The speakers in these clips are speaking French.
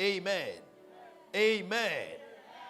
Amen. Amen.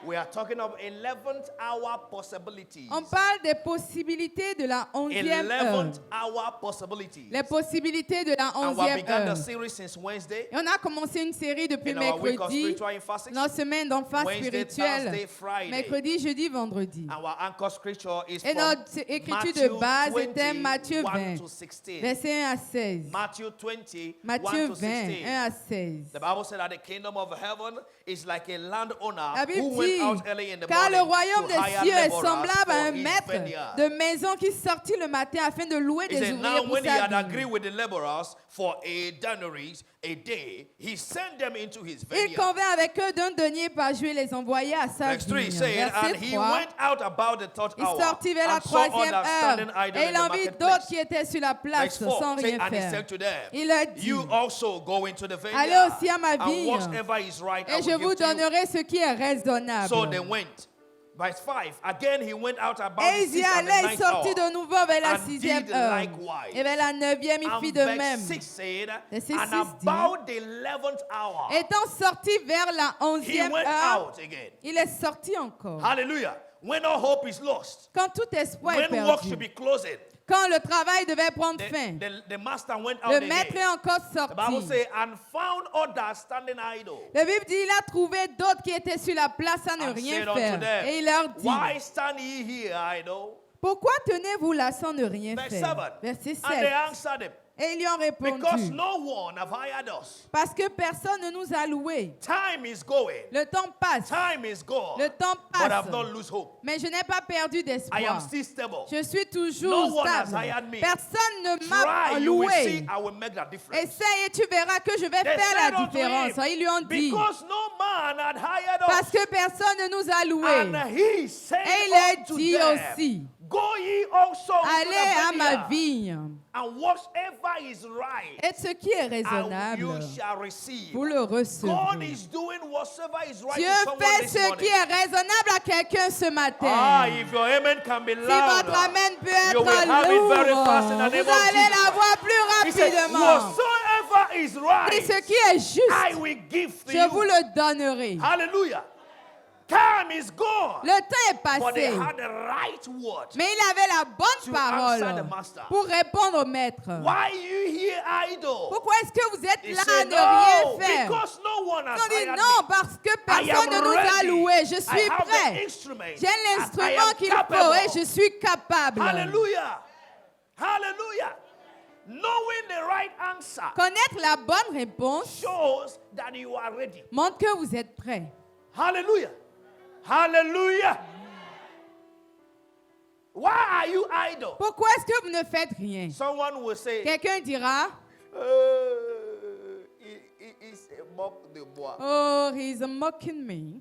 We are talking of 11th hour possibilities. On parle des possibilités de la 11e heure. 11th hour possibilities. Les possibilités de la And we 11e began the heure. series since Wednesday. Et on a commencé une série depuis In our week of mercredi, spiritual emphasis. notre semaine d'emphase Wednesday, spirituelle, Thursday, Friday. mercredi, jeudi, vendredi. Our anchor scripture is Et from notre écriture Matthew de base 20, était Matthieu 1 20, to 16. verset 1 à 16. Matthew 20, Matthieu 1 to 20, 16. 1 à 16. The Bible said that the kingdom of heaven is like a landowner La Bible who went dit, out early in the car le morning royaume to des hire cieux est laborers semblable à for un his maître vineyard. de maison qui sortit le matin afin de louer He des said, ouvriers now pour when he sa had vigne. agreed with the laborers for a denarius a day, he sent them into his Il vineyard. convint avec eux d'un denier par jour et les envoya à sa Verse 3 vigne. said, and Verset he 3. went out about the third Il hour sortit vers la and saw troisième others standing heure idle et in il the en vit marketplace. d'autres qui étaient sur la place Verse 4 sans said, rien and he faire. said to them, Il leur dit, you also go into the allez vineyard, aussi à ma and vigne whatever is right, I et je will vous give to you. donnerai ce qui est raisonnable. So they went. Verse 5, again he went out about Et the il y 6th and the allait, il 9th sortit hour. de nouveau vers la and 6e did heure. likewise. Et vers la 9e, il fit And de verse même. 6 said, Verset and 6 dit, about the 11th hour, étant sorti vers la he 11e went heure, out again. il est sorti encore. Hallelujah. When all hope is lost, Quand tout espoir est when work perdu, should be closing, quand le travail devait prendre fin, the master went out le again. maître est encore The Bible sorti. says, and found others standing idle. La Bible dit, il a trouvé d'autres qui étaient sur la place à ne And rien said unto faire. them, Et il leur dit, why stand ye here idle? pourquoi tenez-vous là sans ne rien Verse faire? 7. Verset And they 7. answered him, Et ils lui ont because répondu, no one have hired us. parce que personne ne nous a loués. Time is going. Le temps passe. Time is gone. Le temps But I've passe. not lose hope. Mais je n'ai pas perdu I am d'espoir. still stable. Je suis toujours No one has stable. hired me. Personne ne m'a Try, you will see loué. I will make that difference. Essaye et tu verras que je vais They faire said la unto différence. him, Ils lui ont dit, because no man had hired parce us. que personne ne nous a loués. And he said Et il a unto dit them, aussi, go ye also into allez the à ma vineyard, vigne. and whatsoever is right, Et ce qui est and raisonnable, you shall receive. vous le God recevrez. is doing whatsoever is right Dieu to someone fait this ce morning. qui est raisonnable à quelqu'un ce Ah, matin. if your amen can be Si votre loud, amen peut you être will have it very lourd, fast in the name vous of allez Jesus. l'avoir plus He said, rapidement. whatsoever is Et right, ce qui est I juste, will give to je vous you. le donnerai. Hallelujah. Time is gone. Le temps est But they passé. had the right word. Mais il avait la To bonne answer parole the master. pour répondre au maître. Why you here idle? Pourquoi est-ce que vous êtes He là à said, ne rien no, faire? because no one has On dit hired non, me. parce que I personne ne am nous a ready. loués. Je I suis have the prêt. instrument. J'ai And I l'instrument am qu'il faut capable. et je suis capable. Hallelujah. Hallelujah. Knowing the right answer Connaître la bonne réponse shows that you are ready. montre que vous êtes prêt. Hallelujah. Hallelujah. Why are you idle? Pourquoi est-ce que vous ne faites rien? Someone will say, Quelqu'un dira, il se moque de moi. oh, he's mocking me.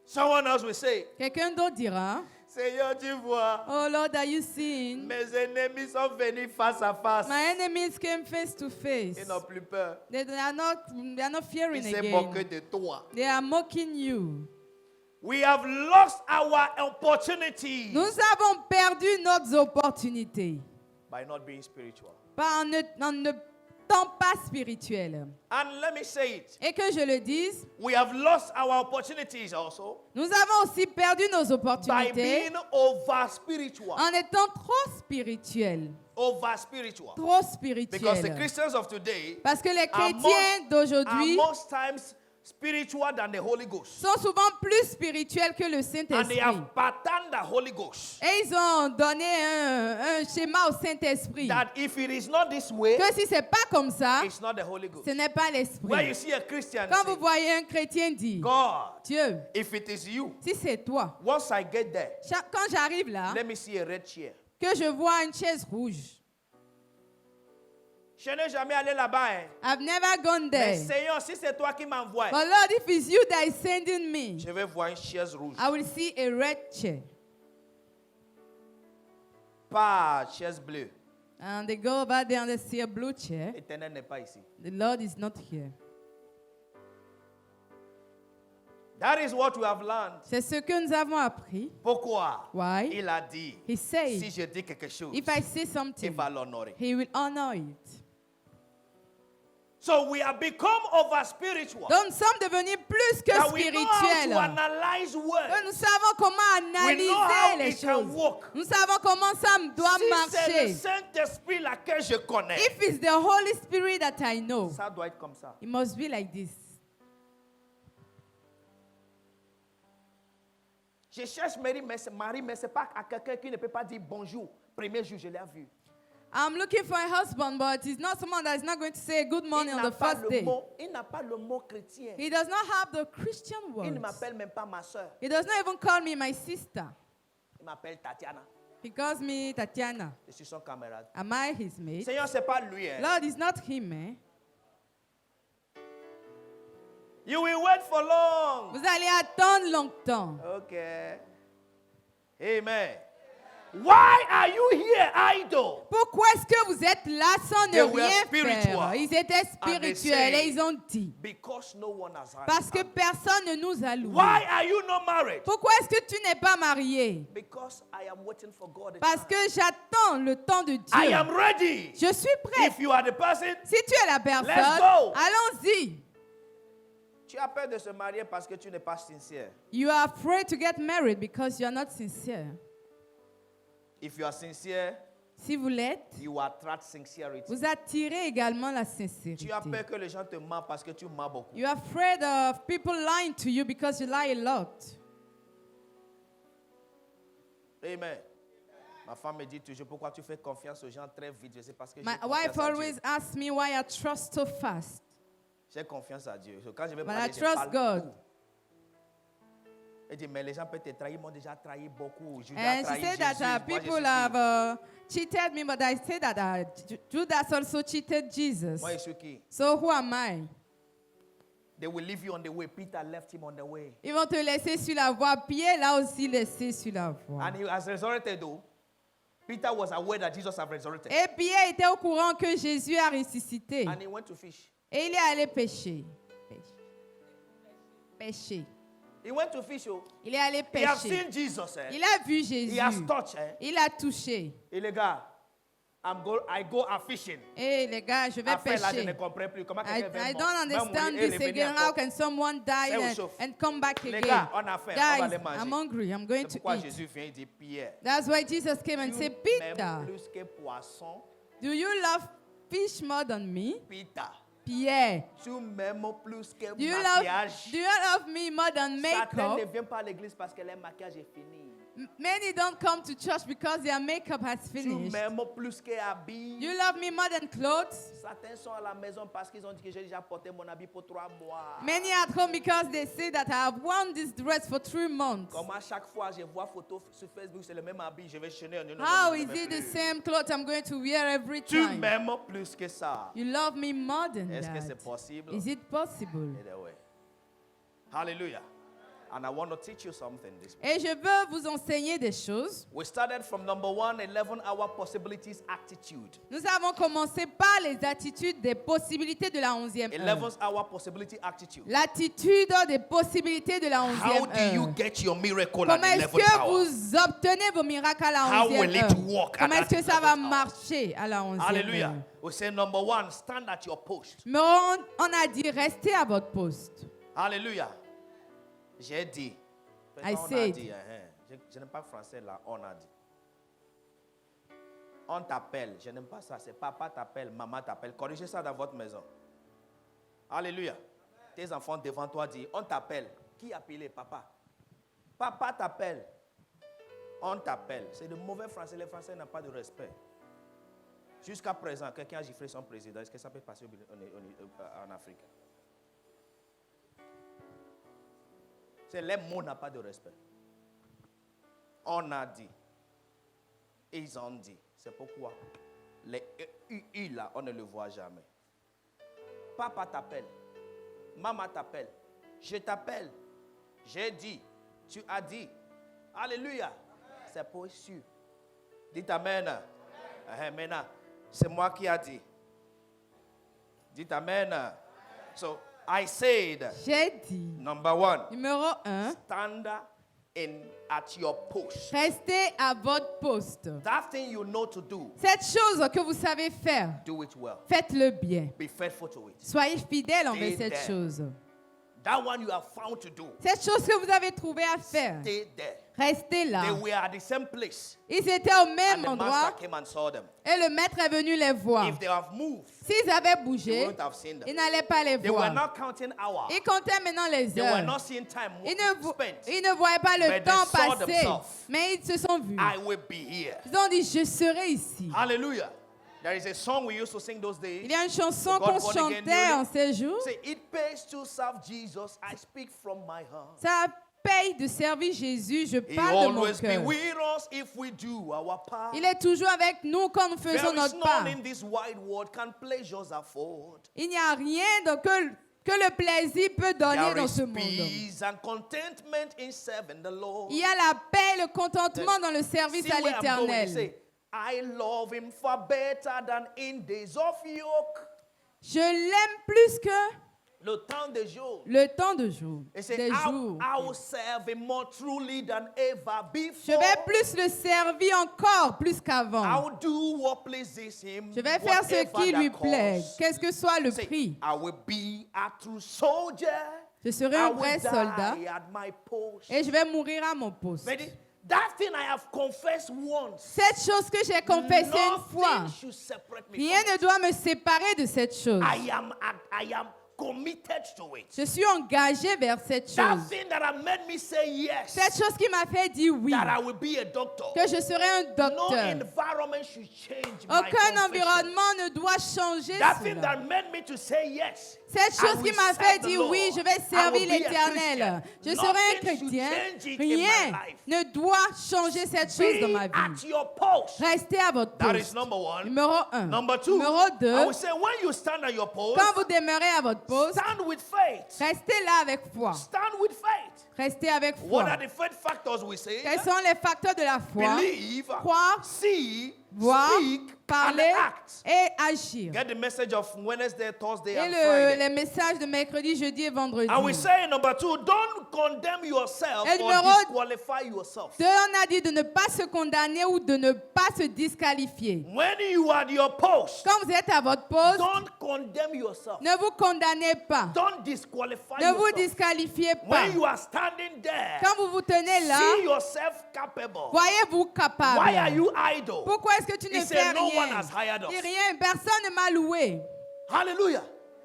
Someone else will say, Quelqu'un d'autre dira, Seigneur, tu vois, oh Lord, are you seeing? mes ennemis sont venus face à face. My enemies came face to face. Ils n'ont plus peur. They are not fearing Ils se moquent again. de toi. They are mocking you. We have lost our opportunity Nous avons perdu nos opportunités by not being spiritual. en ne temps pas spirituel. And let me say it. Et que je le dise, We have lost our opportunities also nous avons aussi perdu nos by opportunités being over spiritual. en étant trop spirituels. Over spiritual. Trop Because the spirituels. Christians of today Parce que les are chrétiens are d'aujourd'hui most times spiritual than the Holy Ghost. sont souvent plus spirituels que le And they Saint-Esprit. have patterned the Holy Ghost. Et ils ont donné un schéma au Saint-Esprit. That if it is not this way, Que si c'est pas comme ça, it's not the Holy Ghost. ce n'est pas Where you l'Esprit. see a Christian Quand say, vous voyez un chrétien dire, God, Dieu, if it is you, si c'est toi, once I get there, quand j'arrive là, let me see a red chair. que je vois une chaise rouge. Je n'ai jamais allé là-bas. Hein. I've never gone Mais there. Seigneur, si c'est toi qui m'envoies, But Lord, if it's you that is sending me, je vais voir une chaise rouge. I will see a red chair. Pas chaise bleue. And they go over there and they see a blue chair. Éternel n'est pas ici. The Lord is not here. That is what we have learned. C'est ce que nous avons appris. Pourquoi? Why? Il a dit, He said, si je dis quelque chose, if I say il something, va l'honorer. he will honor it. So we have become over spiritual. Donc nous sommes devenus plus que That we know how to spirituels. analyze words. Nous savons comment We know how analyser les it can choses. work. Nous savons comment ça doit Si c'est le marcher. Saint-Esprit laquelle je connais, If it's the Holy Spirit that I know, ça doit être comme ça. it must be like this. Je cherche Marie, mais ce n'est pas à quelqu'un qui ne peut pas dire bonjour. Premier jour, je l'ai vu. I'm looking for a husband, but he's not someone that is not going to say good morning on the first day. Il n'a pas le mot chrétien. He does not have the Christian Il words. ne m'appelle même pas ma soeur. He does not even call me my sister. Il m'appelle Tatiana. He calls me Tatiana. Je suis son camarade. Am I his mate? Seigneur, ce n'est pas lui. Hein. Lord, it's not him, eh? You will wait for long. Vous allez attendre longtemps. Okay. Amen. Why are you here idle? Pourquoi est-ce que vous êtes là sans ne They were rien spiritual. faire? Ils étaient And they spirituels say, et ils ont dit, Because no one has had parce que it. personne ne nous a Why loués. are you not married? Pourquoi est-ce que tu n'es pas marié? Because I am waiting for God. Parce que j'attends le temps de I Dieu. am ready. Je suis prêt. If you are the person, Si tu es la Let's personne, go. allons-y. tu as peur de se marier parce que tu n'es pas sincère. You are afraid to get married because you are not sincere. If you are sincere, Si vous l'êtes, you attract sincerity. vous attirez également la Tu sincérité. as peur que les gens te mentent parce que tu mens beaucoup. You are afraid of people lying to you because you lie a lot. Amen. Ma femme me dit toujours pourquoi tu fais confiance aux gens très vite. Je sais parce que j'ai My confiance wife à always Dieu. asks me why I trust so fast. J'ai confiance à Dieu. So, quand je vais But parler, I je trust parle God. tout. Elle dit, mais les gens peuvent te trahir. Ils m'ont déjà trahi beaucoup. Judas a And she trahi said Jésus. that Moi, people Jésus. have cheated me, but I say that Judas also cheated Jesus. Moi, je suis qui? So who am I? They will leave you on the way. Peter left him on the way. Ils vont te laisser sur la voie. Pierre l'a aussi laissé sur la voie. And he has resurrected though. Peter was aware that Jesus had resurrected. Et Pierre était au courant que Jésus a ressuscité. And he went to fish. Et il est allé pêcher. Pêcher. He went to fish. Oh. Il est allé He has pêcher. seen Jesus. Eh? Il a vu Jésus. He has touched. Eh? Il a touché. Et les gars, I go a fishing. Et les gars, je vais Après là, je ne pêcher. comprends plus. Comment I, quelqu'un I va don't understand mourir et this revenir again. How encore? can someone die Ça vous and, chauffe. and come back Les again? gars, on a faim. On va Guys, aller manger. I'm hungry. I'm going C'est to pourquoi eat. Jésus vient et dit Pierre. That's why Jesus came and Tu said, m'aimes Peter, plus que poisson. do you love fish more than me? Peter. Pierre, Tu m'aimes plus que do you maquillage. love me more than Certains ne makeup? viennent pas à l'église parce que leur maquillage est fini. Many don't come to church because their makeup has Tu finished. m'aimes plus que habit. You love me more than clothes? Certains sont à la maison parce qu'ils ont dit que j'ai déjà porté mon habit pour 3 mois. Many at home because they say that I have worn this dress for 3 months. Comme à chaque fois je vois photo sur Facebook, c'est le même habit, je vais chaîner. How is it the same clothes I'm going to wear every Tu time? m'aimes plus que ça. You love me more than Est-ce que that. c'est possible? Is it possible? Anyway. Hallelujah. And I want to teach you something this morning. Et je veux vous enseigner des choses. We started from number 1, 11-hour possibilities attitude. Nous avons commencé par les attitudes des possibilités de la 11e heure. 11th-hour possibility attitude. L'attitude des possibilités de la 11e How do you heure. get your miracle at Comment est-ce 11th que hour? vous obtenez vos miracles à la How 11e will it heure? work Comment at est-ce que that ça va 11th hour? marcher à la 11e Hallelujah. heure? We say number 1, stand at your post. Mais on a dit restez à votre poste. Hallelujah. J'ai dit. I On a said. dit, je n'aime pas français là, on a dit. On t'appelle, je n'aime pas ça, c'est papa t'appelle, maman t'appelle. Corrigez ça dans votre maison. Alléluia. Tes enfants devant toi disent, on t'appelle. Qui a appelé papa? Papa t'appelle. On t'appelle. C'est le mauvais français, les Français n'ont pas de respect. Jusqu'à présent, quelqu'un a giflé son président. Est-ce que ça peut passer en Afrique? C'est les mots n'ont pas de respect. On a dit. Ils ont dit. C'est pourquoi les UI là, on ne le voit jamais. Papa t'appelle. Maman t'appelle. Je t'appelle. J'ai dit. Tu as dit. Alléluia. C'est pour sûr. Dites Amen. Maintenant, c'est moi qui a dit. Dites Amen. So, I said, J'ai dit, number 1, numéro 1, stand at your post. Restez à votre poste. That thing you know to do, Cette chose que vous savez faire, do it well. faites-le bien. Be faithful to it. Soyez fidèle envers Stay cette there. chose. That one you have found to do, Cette chose que vous avez trouvé à faire, stay there. restez là. They were at the same place. Ils étaient au And même the endroit master came and saw them. et le maître est venu les voir. If they have moved, S'ils avaient you bougé, wouldn't have seen ils them. n'allaient pas les They were voir. not counting hours. Ils comptaient maintenant les They were heures. not seeing time spent. Ils ne voyaient pas le But they temps saw passer, themselves. mais ils se sont vus. I will be here. Ils ont dit, je serai ici. Hallelujah. There is a song we used to sing those days. Il y a une chanson God qu'on born again chantait newly. en ces jours. Say, it pays to serve Jesus. I speak from my heart. Ça paye de servir Jésus, je He parle de mon always be cœur. with us if we do our part. Il est toujours avec nous quand nous There faisons is notre part. none in this wide world can pleasures afford. Il n'y a rien que le plaisir peut donner There dans is ce monde. peace and contentment in serving the Lord. Il y a la paix et le contentement dans le service See à where I'm going. l'Éternel. Say, I love him far better than in days of yoke. Je l'aime plus que Le temps de jour. le temps de jour, He said, des I jours. will serve him more truly than ever Je before. vais plus le servir encore, plus I qu'avant. will do what pleases him. Je vais faire ce whatever qui the lui plaît, cost. qu'est-ce que soit le Say, prix. I will be a true soldier. Je serai I un will vrai soldat die at my post. et je vais mourir à mon poste. But that thing I have confessed once. Cette chose que j'ai confessée une fois, Nothing should separate me rien from ne doit me séparer de cette chose. it. I am committed to it. Je suis engagé vers cette That chose. thing that have made me say yes. Cette chose qui m'a fait dire oui, That I will be a doctor. que je serai un No docteur. environment should change my Aucun confession. environnement ne doit changer That thing cela. that made me to say yes. Cette I chose qui will m'a serve fait the dire Lord. oui, je vais I servir will be a l'Éternel. Je Christian. serai un Nothing should chrétien. change it in my Rien life. ne doit changer cette chose dans Be ma at vie. your post. Restez à votre That is poste. number one. Numéro 1. Number two, Numéro I 2. will say when you stand at your post, Quand vous demeurez à votre poste, stand with faith. restez là avec foi. Stand with faith. Restez avec What foi. are the faith factors we say? Quels sont les facteurs de la foi? Believe, Croire, see, voir, speak, parler and act. et agir. Get the message of Wednesday, Thursday, Et and Friday. les messages de mercredi, jeudi et vendredi. And we say number two, don't condemn yourself Et or numéro disqualify yourself. Deux, on a dit de ne pas se condamner ou de ne pas se disqualifier. When you are at your post, Quand vous êtes à votre poste, don't condemn yourself. ne vous condamnez pas. Don't disqualify Ne vous yourself. disqualifiez pas. When you are standing there, Quand vous vous tenez là, see yourself capable. voyez-vous capable. Why are you idle? Pourquoi est-ce que tu ne He fais said, no one rien? has hired us. Dis rien, personne ne m'a loué. Hallelujah.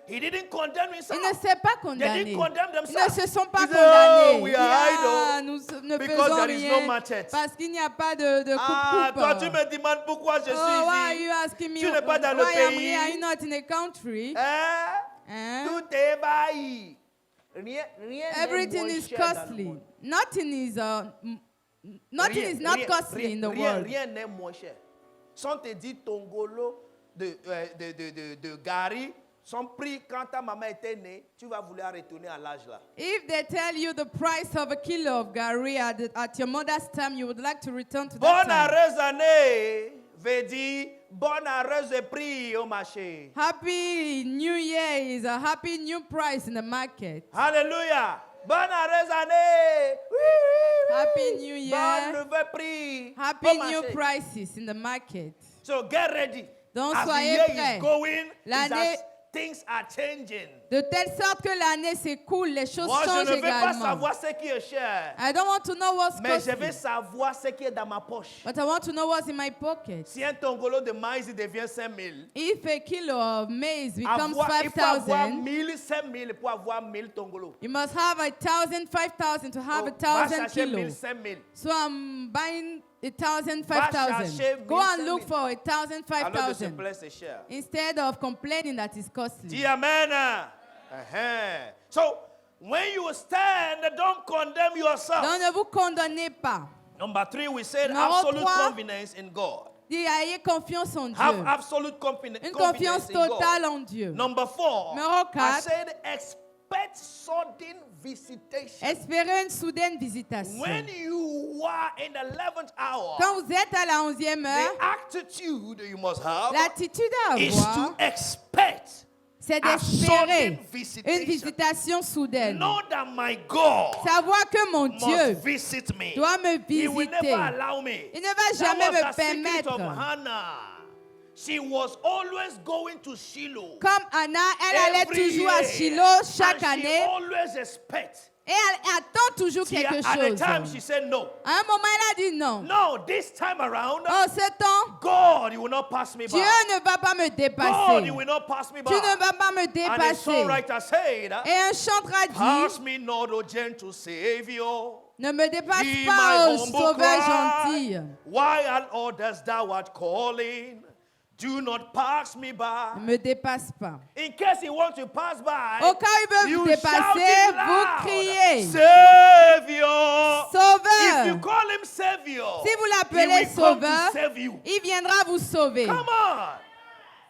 He didn't condemn himself. Il ne s'est pas They condamné. didn't condemn Ils ne themselves. se sont pas He said, condamnés. "Oh, we Il dit, are ah, idle nous ne because faisons there is no rien machete." parce qu'il n'y a pas de Ah, coupe-coupe. toi tu me demandes pourquoi je suis Oh, why are ici. you asking me? Tu n'es pas dans le why am pays. here? Are you not in a country? Hein? Hein? Tout est bailli. Rien n'est Everything moins is cher dans le costly. monde. Nothing is not Rien- costly rien- in the rien- world. Rien n'est moins cher. Si on te dit tongolo de Gary, son prix quand ta maman était née, tu vas vouloir retourner à l'âge là. If they tell you the price of a kilo of gari at your mother's time, you would like to return to that Bonne time. heureuse année veut dire bonne heureuse prix au marché. Happy New Year is a happy new price in the market. Alléluia. Bonne heureuse année. Oui, oui, oui. Happy New Year. Bon nouveau prix Happy au new marché. prices in the market. So get ready. Donc, As the soyez year prêts. is going, L'année- it's as things are changing. De telle sorte que l'année s'écoule, les choses Moi, je changent ne veux pas également. savoir ce qui est cher, I don't want to know what's mais je veux costly, savoir ce qui est dans ma poche. but I want to know what's in my pocket. Si un tongolo de maïs devient 5 000, If a kilo of maize becomes il faut avoir 5,000, 1000, 5 000 pour avoir 1000 tongolos. you must have 1,000, 5,000 to have Donc, va 1,000 chercher 1000, kilos. 5 000. So I'm buying 1,000, chercher 5,000. Go 1,000, and look 5,000. for 1,000, Alors de se 5,000 plaire, c'est cher. instead of complaining that it's costly. Dis Amen. Uh-huh. So, when you stand, don't condemn yourself. Donc ne vous condamnez pas. Number 3, we said Numéro absolute 3. confidence in God. Dis, ayez confiance en Have Dieu. absolute Une confidence confiance in God. totale en Dieu. Number 4, Numéro I 4. said expect sudden visitation. Espérez une soudaine visitation. When you are in the 11th hour, Quand vous êtes à la 11e the heure, attitude you must have l'attitude à is avoir, to expect c'est a d'espérer sudden une visitation. visitation soudaine. Know that my God Savoir que mon must Dieu visit me. doit me He will visiter. never allow me. Il ne va That jamais was me the secret of permettre. Hannah. She was always going to Shiloh. Comme Anna, elle allait every toujours à year. Shiloh chaque And she année always expects. et elle attend toujours She, quelque at the chose. time she said no. À un moment, elle a dit non. No, this time around, Oh, ce temps, God, you will not pass me Dieu by. ne va pas me God, dépasser. you will not pass me by. Tu ne vas pas me And the dépasser. songwriter said, Et un chanteur pass dit, me not, O gentle Savior. ne me dépasse Hear pas, my oh humble sauveur cry. gentil. Why and others thou art calling? Do not pass me Ne by. me dépasse pas. In case he wants to pass by, Au cas où il veut you vous shout dépasser, it vous loud. criez, Savior. If you Sauveur. call him Savior, Si vous he l'appelez will come to Sauveur, save you. il viendra vous sauver. Come on.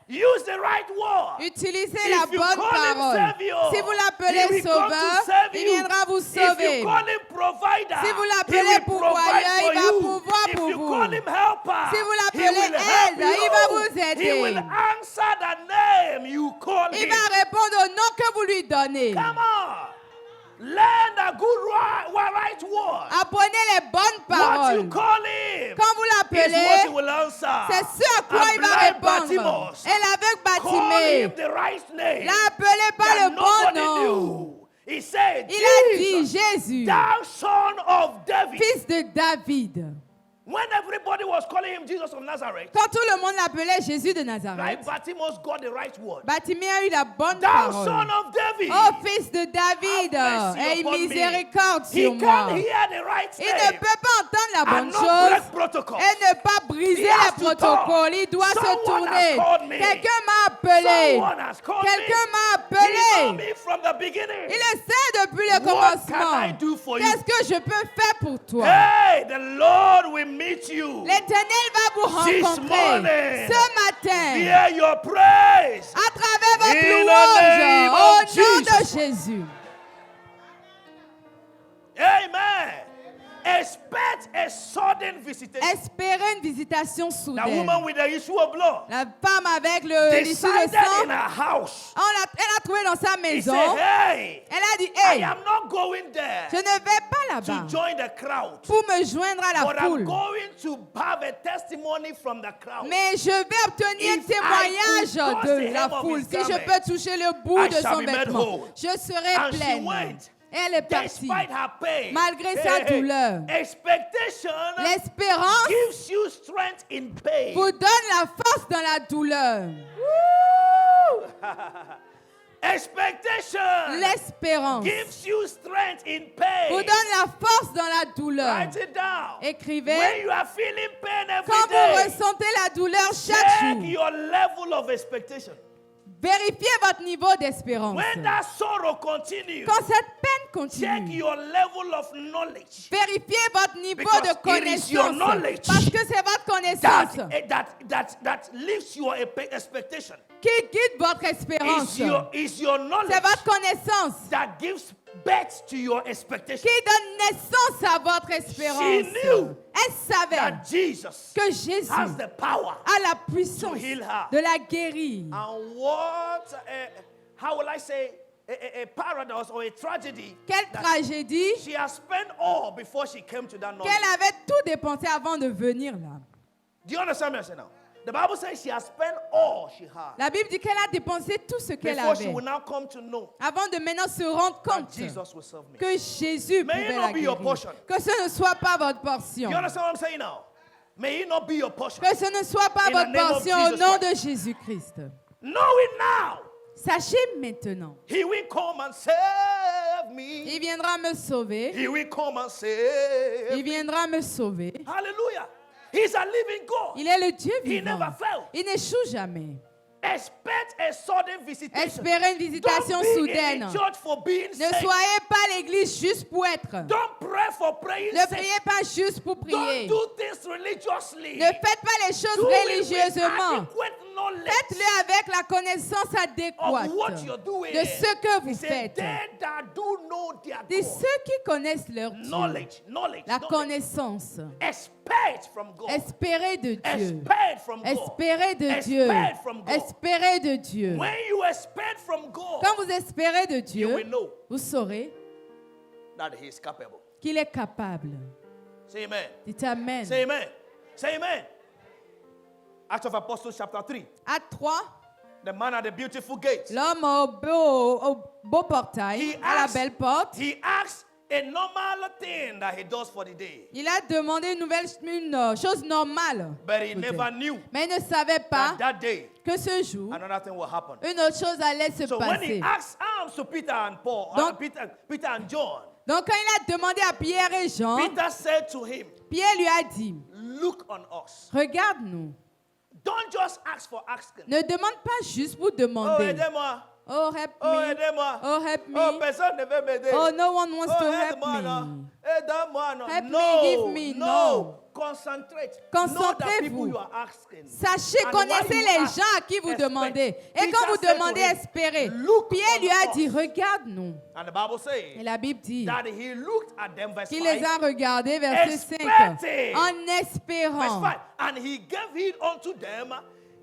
Use the right word. Utilisez If la you bonne call him parole. Savior, Si vous he l'appelez will come to Sauveur, save il you. viendra vous If you sauver. call him provider, Si vous he l'appelez will pourvoyeur, provide for il va you. pourvoir If pour you vous. call him helper, Si vous he l'appelez will help aide, il va you. vous aider. He will answer the name you call Il him. va répondre au nom que vous lui donnez. Come on. Learn the good right word. Apprenez les bonnes What you paroles. call him Quand vous is what he l'appelez, will answer. c'est ce à quoi And il va blind répondre. Bartimaeus, Et l'aveugle call him Bartimée, the right name. l'a appelé par that le bon nobody nom. knew. He said, Il a dit, Jesus, Jésus, thou son of David. fils de David. When everybody was calling him Jesus of Nazareth, Quand tout le monde l'appelait Jésus de right, Nazareth, Bartimaeus got the right word. Bartimée a eu la bonne Thou parole. son of David. Oh, fils de David, have mercy aie upon me. miséricorde He sur moi. can't hear the right Il ne name peut pas entendre la and bonne not chose break protocol. et ne pas briser He has les to protocoles. talk. Il doit se Someone tourner. has called me. Quelqu'un m'a appelé. Someone has called Quelqu'un me. m'a He know appelé. me from the beginning. Il le sait depuis le What can I commencement. do for you? Qu'est-ce que je peux faire pour toi? Hey, the Lord will meet you. L'Éternel va vous This rencontrer morning. ce matin Hear your praise. à travers votre In the name louange au of nom de Jesus. Jésus. Amen. Expect a sudden visitation. Espérez une visitation The soudaine. woman with the issue of blood La femme avec l'issue de decided in sang, her house. elle a trouvé dans sa He maison. said, hey, Elle a dit, I hey, am not going there je ne vais pas to là-bas join the crowd, pour me joindre à but la I'm foule. going to have a testimony from the crowd. Mais je vais obtenir un If I témoignage could touch de the la hem of foule. his Si je garment, peux toucher le bout I de shall son be made vêtement, whole. je serai And she pleine. went. Et elle est partie. Despite her pain, Malgré sa douleur. expectation L'espérance gives you strength in pain. vous donne la force dans la douleur. Woo! Expectation L'espérance gives you strength in vous pain. donne la force dans la douleur. Write it down. Écrivez. When you are feeling pain every Quand vous day, ressentez la douleur chaque check jour, your level of expectation. vérifiez votre niveau d'espérance. When that sorrow continues, Quand cette peine check continue, your level of knowledge. vérifiez votre niveau Because de it is your connaissance. knowledge Parce que c'est votre connaissance That lifts your expectation. qui guide votre espérance. Is your knowledge C'est votre connaissance that gives birth to your expectation. qui donne naissance à votre espérance. She knew Elle savait that Jesus que Jésus has the power. a la puissance to heal her. de la guérir. And what, how will I say, a paradox or a tragedy. Quelle that tragédie she has spent all before she came to that knowledge. qu'elle avait tout dépensé avant de venir là. Do you understand me now? The Bible says she has spent all she had La Bible dit qu'elle a dépensé tout ce qu'elle before she avait will now come to know avant de maintenant se rendre that compte Jesus will serve me. que Jésus May it pouvait not la be your guérir. portion. Que ce ne soit pas votre portion. You understand what I'm saying now? May it not be your portion. Que ce ne soit pas In the votre name of portion au Jesus nom Christ. de Jésus-Christ. Know it now. Sachez maintenant, He will come and save me. il viendra me sauver. He will come and save Il me. viendra me sauver. Hallelujah. He's a living God. Il est le Dieu He vivant. never fails. Il n'échoue jamais. Expect a sudden visitation. Espérez une visitation Don't be soudaine. in the church for being Ne saved. soyez pas à l'église juste pour être. Don't pray for praying Ne sake. priez pas juste pour prier. Don't do things religiously. Ne faites pas les choses Do it with religieusement. adequate knowledge Faites-le avec la connaissance of adéquate what you're doing. de ce que He vous said, faites. they that do know their De God. ceux qui connaissent leur Dieu. Knowledge. La connaissance. Expect from God. Espérez de Dieu. Expect from God. Espérez de Dieu. Expect from God. Espérez de Dieu. When you expect from God, Quand vous espérez de you Dieu, will know vous saurez that He is capable. qu'il est capable. Say amen. Dites Amen. Say amen. Say amen. Acts of Apostles chapter 3. Acte 3, The man at the beautiful gate. l'homme au beau portail, à la belle porte, He asked a normal thing that he does for the day. il a demandé une chose normale. But he never knew Mais il ne savait pas that day que ce jour, another thing will happen. une autre chose allait se So when he passer. asked arms to Peter and Paul, Donc- Peter and John, Donc quand il a demandé à Pierre et Jean, Peter said to him, Pierre lui a dit, look on us. regarde-nous. Don't just ask for asking. Ne demande pas juste pour Oh, demander. aidez-moi. Oh, help Oh, me. aidez-moi. Oh, help Oh, me. personne ne veut m'aider. Oh, no one wants Oh, to help aide-moi, non. me. Aide-moi, non. Help me, No, give me, no. no. Concentrate. Concentrez-vous. Know the people you are asking. Sachez, And connaissez while you les ask, gens à qui vous expect. demandez. Et Peter quand vous said to demandez, him, espérez. look Pierre on lui a us. dit, regarde-nous. And the Bible Et says la Bible dit that he looked at them, verse qu'il 5. les a regardés, verset 5, Expecting. en Verse espérant. 5. And he gave it unto them,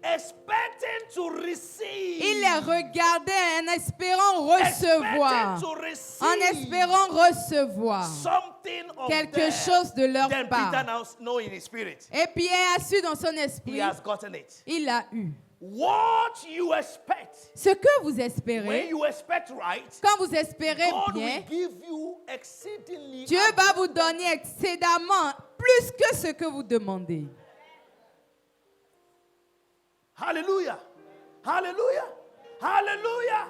expecting to receive. Il les regardait en espérant recevoir. Expecting to receive. En espérant recevoir Something of quelque them. chose de leur Then Peter part. now know in his spirit. Et Pierre a su dans son He esprit, has gotten it. il l'a eu. What you expect, Ce que vous when espérez, you expect right, quand vous espérez God bien, will give you exceedingly. Dieu va vous donner excédemment plus que ce que vous demandez. Hallelujah. Hallelujah. Hallelujah.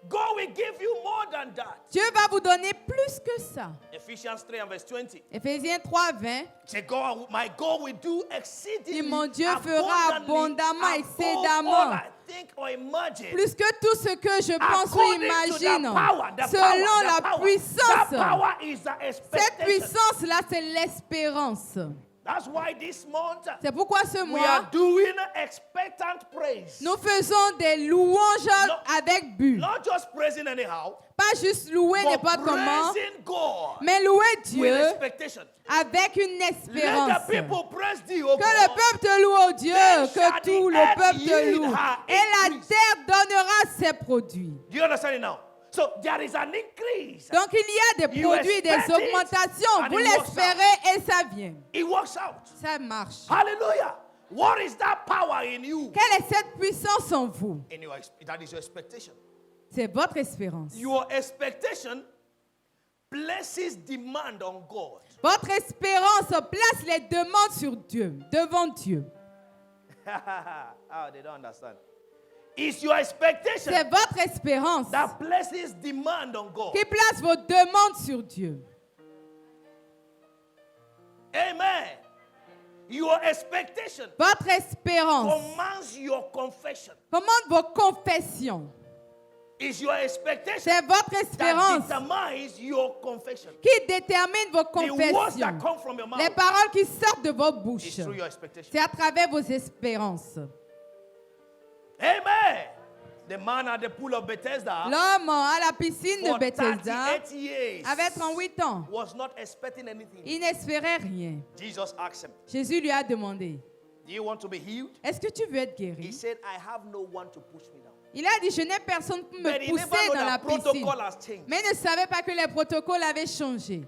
God will give you more than that. Dieu va vous donner plus que ça. Ephesians 3 and verse 20. Éphésiens 3, 20. Say, God, my God will do exceedingly. Et mon Dieu fera abondamment, above excédemment. all I think or imagine. Plus que tout ce que je pense ou According to imagine, the power, the selon power, the la power. puissance. That power is the Cette expectation. puissance-là, c'est l'espérance. That's why this month C'est pourquoi ce we are mois, doing expectant praise. nous faisons des louanges No. avec but. Not just praising anyhow, Pas juste louer but n'importe comment, praising God mais louer with Dieu expectation. avec une Let espérance. the people praise thee, O Que le God. peuple te loue, oh Dieu, Then shall que tout the le earth peuple te yield loue. her Et la increase. terre donnera ses produits. Do you understand it now? So there is an increase. Donc il y a des You produits, des expect it, augmentations. and Vous it works l'espérez et ça vient. It works out. Ça marche. Hallelujah. What is that power in you? Quelle est cette puissance en vous? That is your expectation. C'est votre espérance. Your expectation places demand on God. Votre espérance place les demandes sur Dieu, devant Dieu. Oh, they don't understand. It's your expectation C'est votre espérance that places demand on God. qui place vos demandes sur Dieu. Amen. Your expectation Votre espérance commands your confession. commande vos confessions. It's your expectation C'est votre that espérance determines your confession. qui détermine vos The words that confessions. come from your mouth Les paroles qui sortent de vos is bouches. through your expectation. C'est à travers vos espérances. Amen. The man at the pool of Bethesda L'homme à la piscine de for Bethesda 38 years avait 38 ans. was not expecting anything. Il n'espérait rien. Jesus asked him, Jésus lui a demandé, do you want to be healed? est-ce que tu veux être He guéri? said, I have no one to push me down. Il a dit, je n'ai personne pour But me he never pousser know dans la that piscine. protocol has changed. Mais il ne savait pas que les protocoles avaient changé.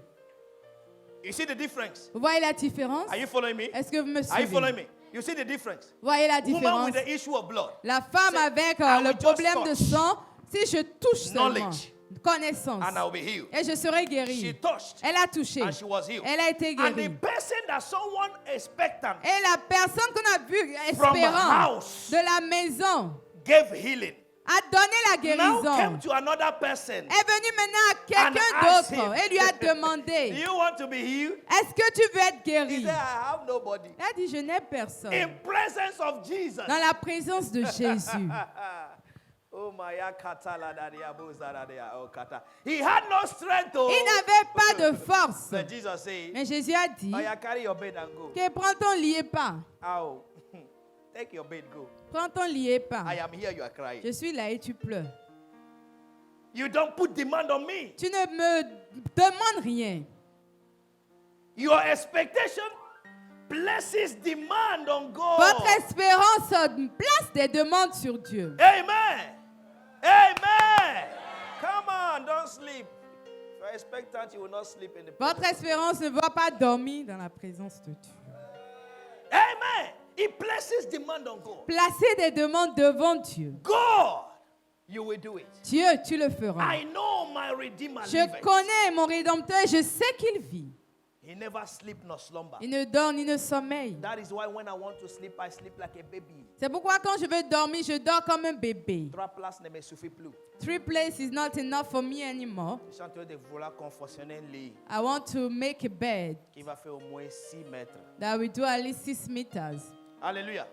You see the difference? Vous voyez la différence? Are you following me? Est-ce que vous me Are you following suivez? me? You see the difference? Vous voyez la Woman différence? with the issue of blood. La femme Say, avec I will le just problème de touch. sang, si je touche seulement, Knowledge. connaissance, And I'll be healed. et je serai She guérie. touched Elle a touché. and she was healed. Elle a été And the guérie. person that someone expectant Et la personne qu'on a vue from espérant house de la maison gave healing. a donné la Now guérison. came to another person. Est venue maintenant à quelqu'un And asked d'autre him, et lui a Do demandé, you want to be healed? est-ce que tu veux être He guéri? said, I have nobody. Elle a dit, je n'ai personne. In presence of Jesus. Dans la présence de Jésus. Oh my kata la da dia bo za da dia, oh, kata. He had no strength. Oh. Il n'avait pas de force. But Jesus said, Mais Jésus a dit, oh, yeah, carry your bed and go. que prends ton lit et pas. Ow. Take your bed, go. Prends ton lit et pars. I am here, you are crying. Je suis là et tu pleures. You don't put demand on me. Tu ne me demandes rien. Your expectation places demand on God. Votre espérance place des demandes sur Dieu. Amen. Amen. Come on, don't sleep. If you are expectant, you will not sleep in the Votre presence. espérance ne va pas dormir dans la présence de Dieu. Amen. He places demand on God. Placez des demandes devant Dieu. God, you will do it. Dieu, tu le feras. I know my Redeemer Je liveth. connais mon Rédempteur, je sais qu'il vit. He never sleep nor slumber. Il ne dort ni ne sommeille. That is why when I want to sleep, I sleep like a baby. C'est pourquoi quand je veux dormir, je dors comme un bébé. 3 places ne me suffit plus. 3 places is not enough for me anymore. Je suis en train de vouloir confectionner un lit I want to make a bed qui va faire au moins 6 mètres. that will do at least 6 meters. Hallelujah.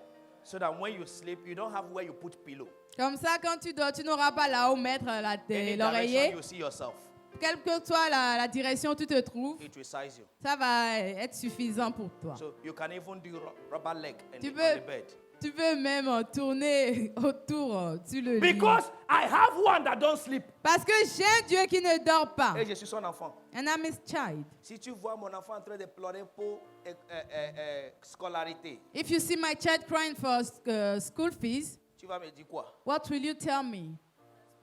So that when you sleep, you don't have where you put pillow. Comme ça, quand tu dors, tu n'auras pas là où mettre Any direction l'oreiller. you see yourself, Quelle que soit la direction où tu te trouves, it will size you. ça va être suffisant pour toi. So you can even do rubber leg on Tu the peux- bed. Tu peux même tourner autour sur le lit. Because I have one that don't sleep. Parce que j'ai un Dieu qui ne dort pas. Et je suis son enfant. And I'm his child. Si tu vois mon enfant en train de pleurer pour scolarité, If you see my child crying for school fees, tu vas me dire quoi? what will you tell me?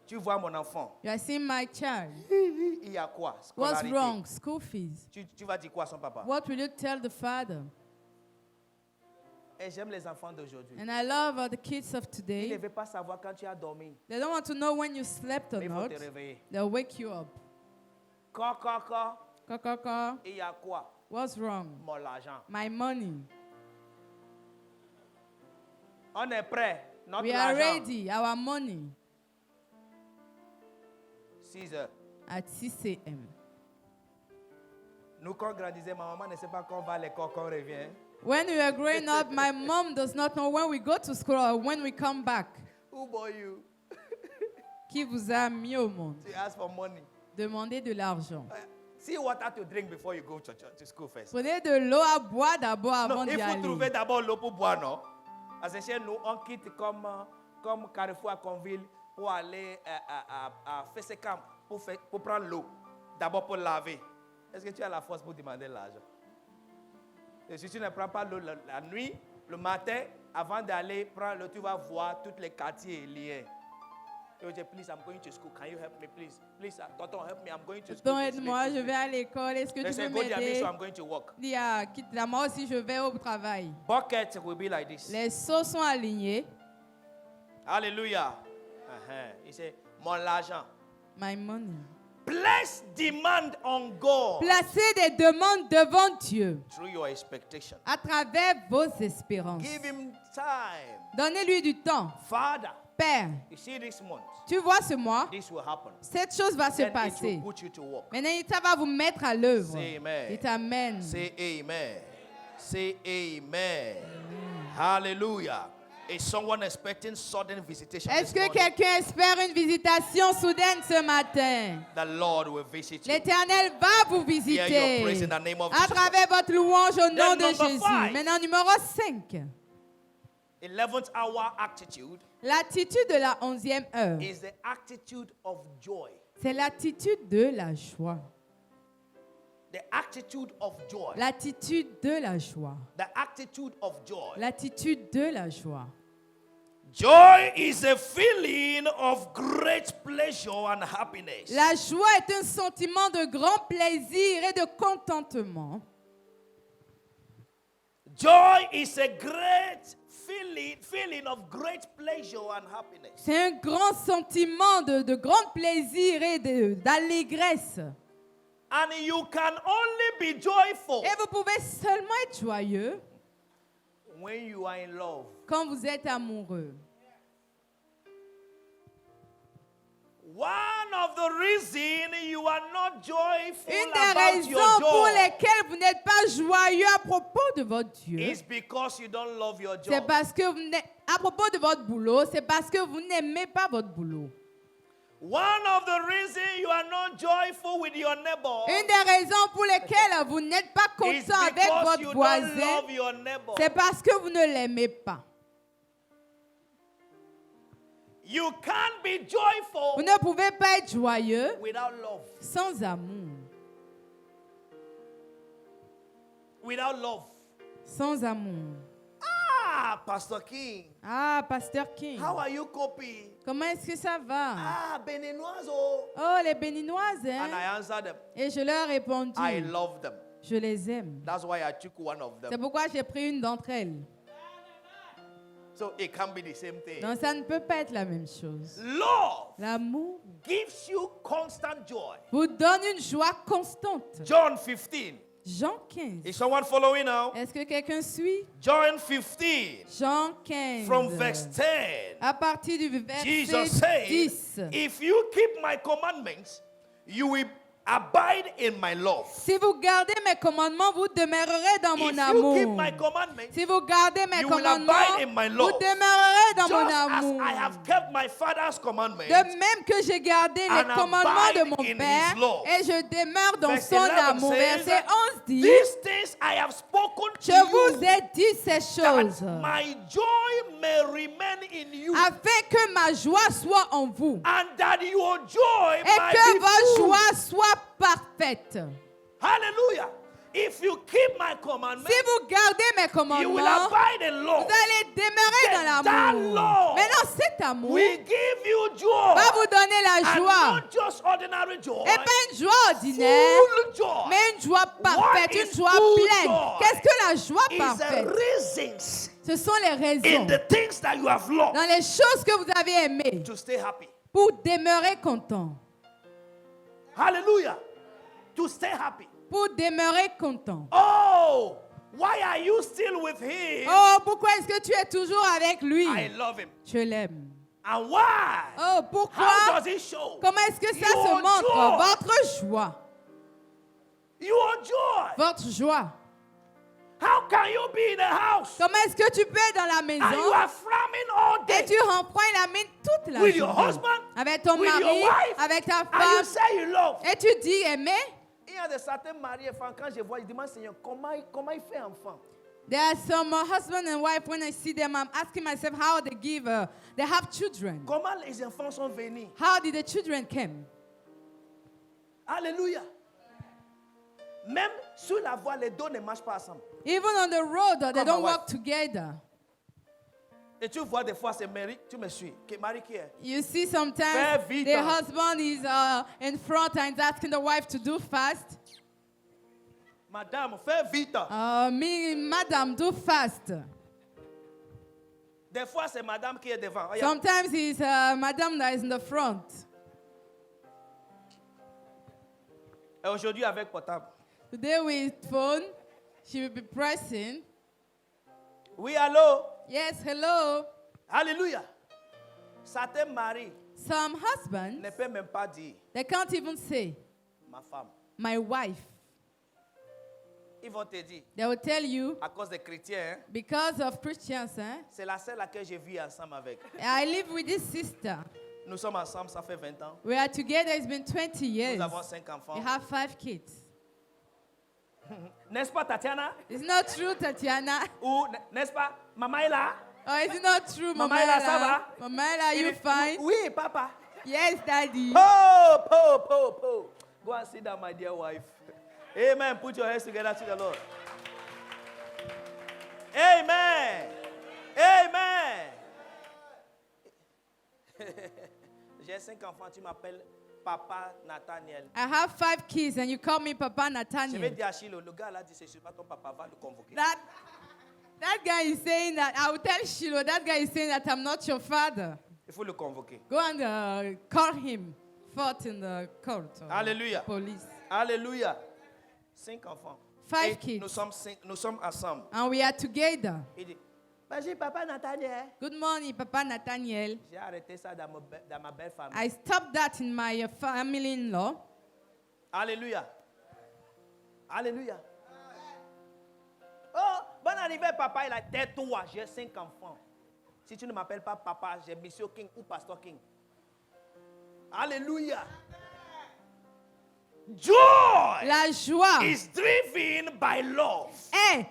Tu vois mon enfant, You are seeing my child. il y a quoi? What's Scolarité. wrong? School fees. Tu vas dire quoi à son papa? What will you tell the father? Et j'aime les enfants d'aujourd'hui. And I love all the kids of Ils ne today. veulent pas savoir quand tu as dormi. They don't want to know when you slept or Mais ils vont not. te réveiller. They'll wake you up. Kaka, Il y a quoi? what's wrong? Mon argent. My money. On est prêt. Notre We are argent. ready. Our money 6 heures. at 6 a.m. Nous, quand on grandissait, ma maman ne sait pas quand on va à l'école, quand on revient. When we were growing up, my mom does not know when we go to school or when we come back. Who bought you? Qui vous a mis au monde? She asked for money. Demandez de l'argent. See water to drink before you go to school first. Prenez de l'eau à boire d'abord avant Non, d'y il faut aller. trouver d'abord l'eau pour boire, non? Parce que chez nous, on quitte comme Carrefour à Conville pour aller à Fessécamp pour prendre l'eau. D'abord pour laver. Est-ce que tu as la force pour demander l'argent? Et si tu ne prends pas l'eau la nuit, le matin, avant d'aller prendre l'eau, tu vas voir tous les quartiers liés. You say, please, I'm going to school. Can you help me, please? Please, tonton, help me. I'm going to school. Tonton, aide-moi, je vais à l'école. Est-ce que They tu say, peux go there, m'aider? so I'm going to work. Dis, quitte-la, moi aussi je vais au travail. Bucket will be like this. Les seaux sont alignés. Hallelujah. He said, mon l'argent. My money. Place demand on God Placez des demandes devant Dieu through your expectation. à travers vos espérances. Give him time. Donnez-lui du temps. Father, Père, you see this month, tu vois ce mois, this will happen. cette chose va se Then it passer. will put you to work. Maintenant, ça va vous mettre à l'œuvre. Say amen. Dites Amen. Say amen. Say amen. Hallelujah. Is someone expecting sudden visitation Est-ce this que morning? quelqu'un espère une visitation soudaine ce matin? The Lord will visit you. L'Éternel va vous Hear your visiter praise in the name of à Jesus. travers votre louange au nom Then de number Jésus. 5. Maintenant, numéro 5. 11th hour attitude L'attitude de la 11e heure, is the attitude of joy. c'est l'attitude de la joie. The attitude of joy. L'attitude de la joie. The attitude of joy. L'attitude de la joie. Joy is a feeling of great pleasure and happiness. La joie est un sentiment de grand plaisir et de contentement. Joy is a great feeling of great pleasure and happiness. C'est un grand sentiment de grand plaisir et d'allégresse. And you can only be joyful Et vous pouvez seulement être joyeux when you are in love. quand vous êtes amoureux. One of the reasons you are not joyful Une des about your raisons pour joy lesquelles vous n'êtes pas joyeux à propos de votre Dieu, is because you don't love your c'est job. parce que à propos de votre boulot, c'est parce que vous n'aimez pas votre boulot. One of the reasons you are not joyful with your neighbor Une des raisons pour lesquelles vous n'êtes pas is content avec because votre you don't voisin, love your neighbor. c'est parce que vous ne l'aimez pas. You can't be joyful Vous ne pouvez pas être joyeux without love. sans amour. Without love. Sans amour. Ah, Pastor King. Ah, Pasteur King. How are you coping? Comment est-ce que ça va? Ah, Béninoise. Oh. Oh, les béninoises, And hein? I answered them. Et je leur ai répondu, I love them. je les aime. That's why I took one of C'est them. pourquoi j'ai pris une d'entre elles. So it can't be the same thing. Donc ça ne peut pas être la même chose. Love L'amour gives you constant joy. vous donne une joie constante. John 15. Jean 15. Is someone following now? Est-ce que quelqu'un suit? John 15 Jean 15. from verse 10. À partir du Jesus verset said, 10. if you keep my commandments, you will abide in my love. Si vous gardez mes commandements, vous demeurerez dans mon If you amour. keep my commandments, Si vous gardez mes you will commandements, abide in my vous love. demeurerez dans mon just as amour. I have kept my father's commandments, De même que j'ai gardé les and commandements de abide mon in Père his love. et je demeure dans Verse son 11 amour. says, Verset 11 dit, these things I have spoken to je vous you, ai dit ces choses that my joy may remain in you, afin que ma joie soit en vous and that your joy et might que be votre full. joie soit parfaite. Hallelujah. If you keep my commandments, Si vous gardez mes you will commandements, abide in vous love. allez demeurer Then dans that l'amour. love Maintenant, cet amour We give you joy, va vous donner la and joie. not just ordinary joy, Et pas une joie ordinaire, full joy. mais une joie parfaite, What une is joie full pleine. joy? Qu'est-ce que la joie Is the parfaite? reasons Ce sont les in raisons the things that you have loved dans les choses que vous avez aimées to stay happy. pour demeurer content. Hallelujah. To stay happy. Pour demeurer content. Oh, why are you still with him? Oh, pourquoi est-ce que tu es toujours avec lui? I love him. Je l'aime. And why? Oh, How pourquoi? does it show? Comment est-ce que ça Your se montre? joy. Votre joie. Your joy. Votre joie. How can you be in a house Comment est-ce que tu peux être dans la and you maison are frowning all et day tu empruntes la main toute la with your journée husband, avec ton with your mari, wife, avec ta and you femme say you love? et tu dis aimer? Il y a de certains maris et femmes, quand je vois, ils demandent Seigneur, comment il fait enfant? There are some husband and wife, when I see them, I'm asking myself how they give, they have children. Comment les enfants sont venus? How did the children come? Alléluia. Même sur la voie, les deux ne marchent pas ensemble. Even on the road, they Comme don't ma work together. Et tu vois des fois, c'est Marie, tu me suis. Marie qui est? You see sometimes Fais vite. the husband is in front and is asking the wife to do fast. Madame, fais vite. Madam, do fast. Des fois, c'est madame qui est devant. Regarde. Sometimes it's madam that is in the front. Et aujourd'hui, avec portable. Today with phone, she will be pressing. Oui, allô? Yes, hello. Alléluia. Certains maris Some husbands, ne peuvent même pas dire they can't even say, ma femme. my wife. Ils vont te dire, They will tell you, à cause des chrétiens, hein, because of Christians, c'est la seule à laquelle je vis ensemble avec. I live with this sister. Nous sommes ensemble, ça fait 20 ans. We are together, it's been 20 years. Nous avons 5 enfants. We have 5 kids. N'est-ce pas, Tatiana? It's not true, Tatiana. Ou, n'est-ce pas, Maman est là? Oh, it's not true, Mama Mama Ella, ça Ella. va? Mama Ella, you fine? Oui, papa. Yes, Daddy. Po. Go and sit down, my dear wife. Amen. Put your hands together to the Lord. Amen. J'ai 5 enfants, tu m'appelles Papa Nathaniel. I have 5 kids and you call me Papa Je vais Nathaniel. dire à Chilo, le gars là dit, je ne suis pas ton papa, va le convoquer. That guy is saying that, I will tell Shiloh, that guy is saying that I'm not your father. Il faut le convoquer. Go and call him forth in the court. Or Alléluia. Police. Alléluia. 5 enfants. 5 Et kids. Nous sommes ensemble. And we are together. Il dit, vas-y, Papa Nathaniel. Good morning, Papa Nathaniel. J'ai arrêté ça dans ma belle famille. I stopped that in my family-in-law. Alléluia. Alléluia. Oh, bonne arrivée, papa. Il a tais-toi. J'ai 5 enfants. Si tu ne m'appelles pas papa, j'ai Monsieur King ou Pasteur King. Alléluia. Joy La joie is driven by love. est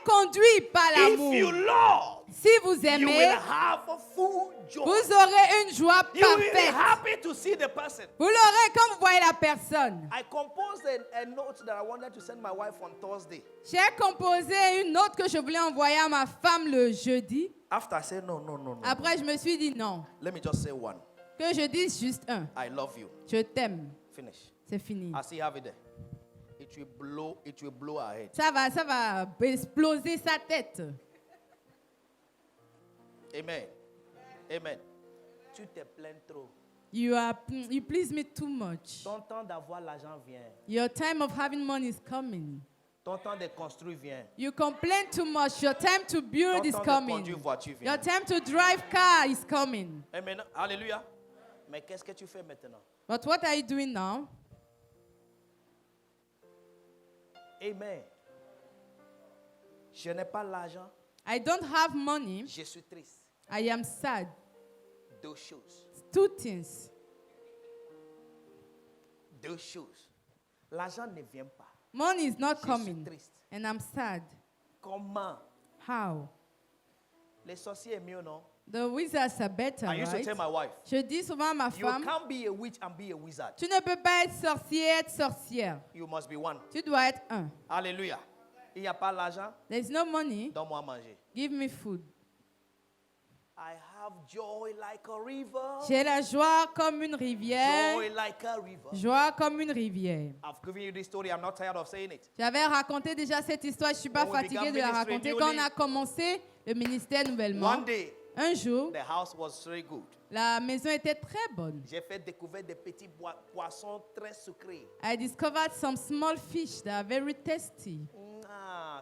est conduit par If you l'amour. love, Si vous you aimez, will have a full joy. vous aurez une joie You will be parfaite. happy to see the person. Vous l'aurez quand vous voyez la personne. I composed a note that I wanted to send my wife on Thursday. J'ai composé une note que je voulais envoyer à ma femme le jeudi. After I said, no. Après, je me suis dit non. Let me just say one. Que je dise juste un. I love you. Je t'aime. Finish. C'est fini. I see you have it there. It will blow her head. Ça va exploser sa tête. Amen. Amen. Tu te plains trop. You please me too much. Ton temps d'avoir l'argent vient. Your time of having money is coming. Ton temps de construire vient. You complain too much. Your time to build Ton is temps de coming. conduire voiture vient. Your time to drive car is coming. Amen. Alléluia. Mais qu'est-ce que tu fais maintenant? But what are you doing now? Amen. Je n'ai pas l'argent. I don't have money. Je suis triste. I am sad. Deux choses. Two things. Deux choses. L'argent ne vient pas. Money is not Je suis coming. triste. And I'm sad. Comment? How? Les sorciers est mieux, non? The wizards are better, I used to right? tell my wife, Je dis souvent à ma you femme, can't be a witch and be a wizard. tu ne peux pas être sorcier, être sorcière. You must be one. Tu dois être un. Alléluia. Il n'y a pas l'argent, There's no money. donne-moi à manger. Give me food. I have joy like a river. J'ai la joie comme une rivière. Joy like a river. Joie comme une rivière. I've given you this story. I'm not tired of saying it. J'avais raconté déjà cette histoire. Je ne suis pas When we fatiguée began de la ministry raconter. newly, Quand on a commencé le ministère nouvellement, One day, un jour, the house was very good. la maison était très bonne. J'ai fait découvrir des petits poissons très sucrés. I discovered some small fish that are very tasty.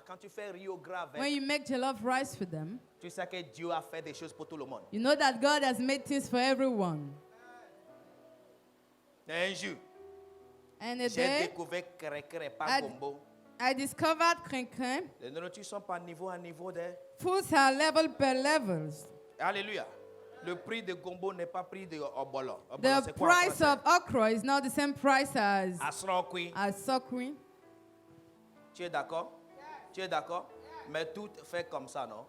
Quand tu fais Rio Grave, When you make jollof rice for them, tu sais que Dieu a fait des choses pour tout le monde. you know that God has made things for everyone. Un jour, And a j'ai day, découvert Crécré, pas I- Gombo. I discovered crin-crin. Les nourritures sont pas niveau à niveau de... Foods are level per levels. Alléluia. Le prix de Gombo n'est pas prix de Obolo. Obolo, The c'est quoi en price français? of okra is not the same price as Asronkwi. sokri. Tu es d'accord? Tu es d'accord? Mais tout fait comme ça, non?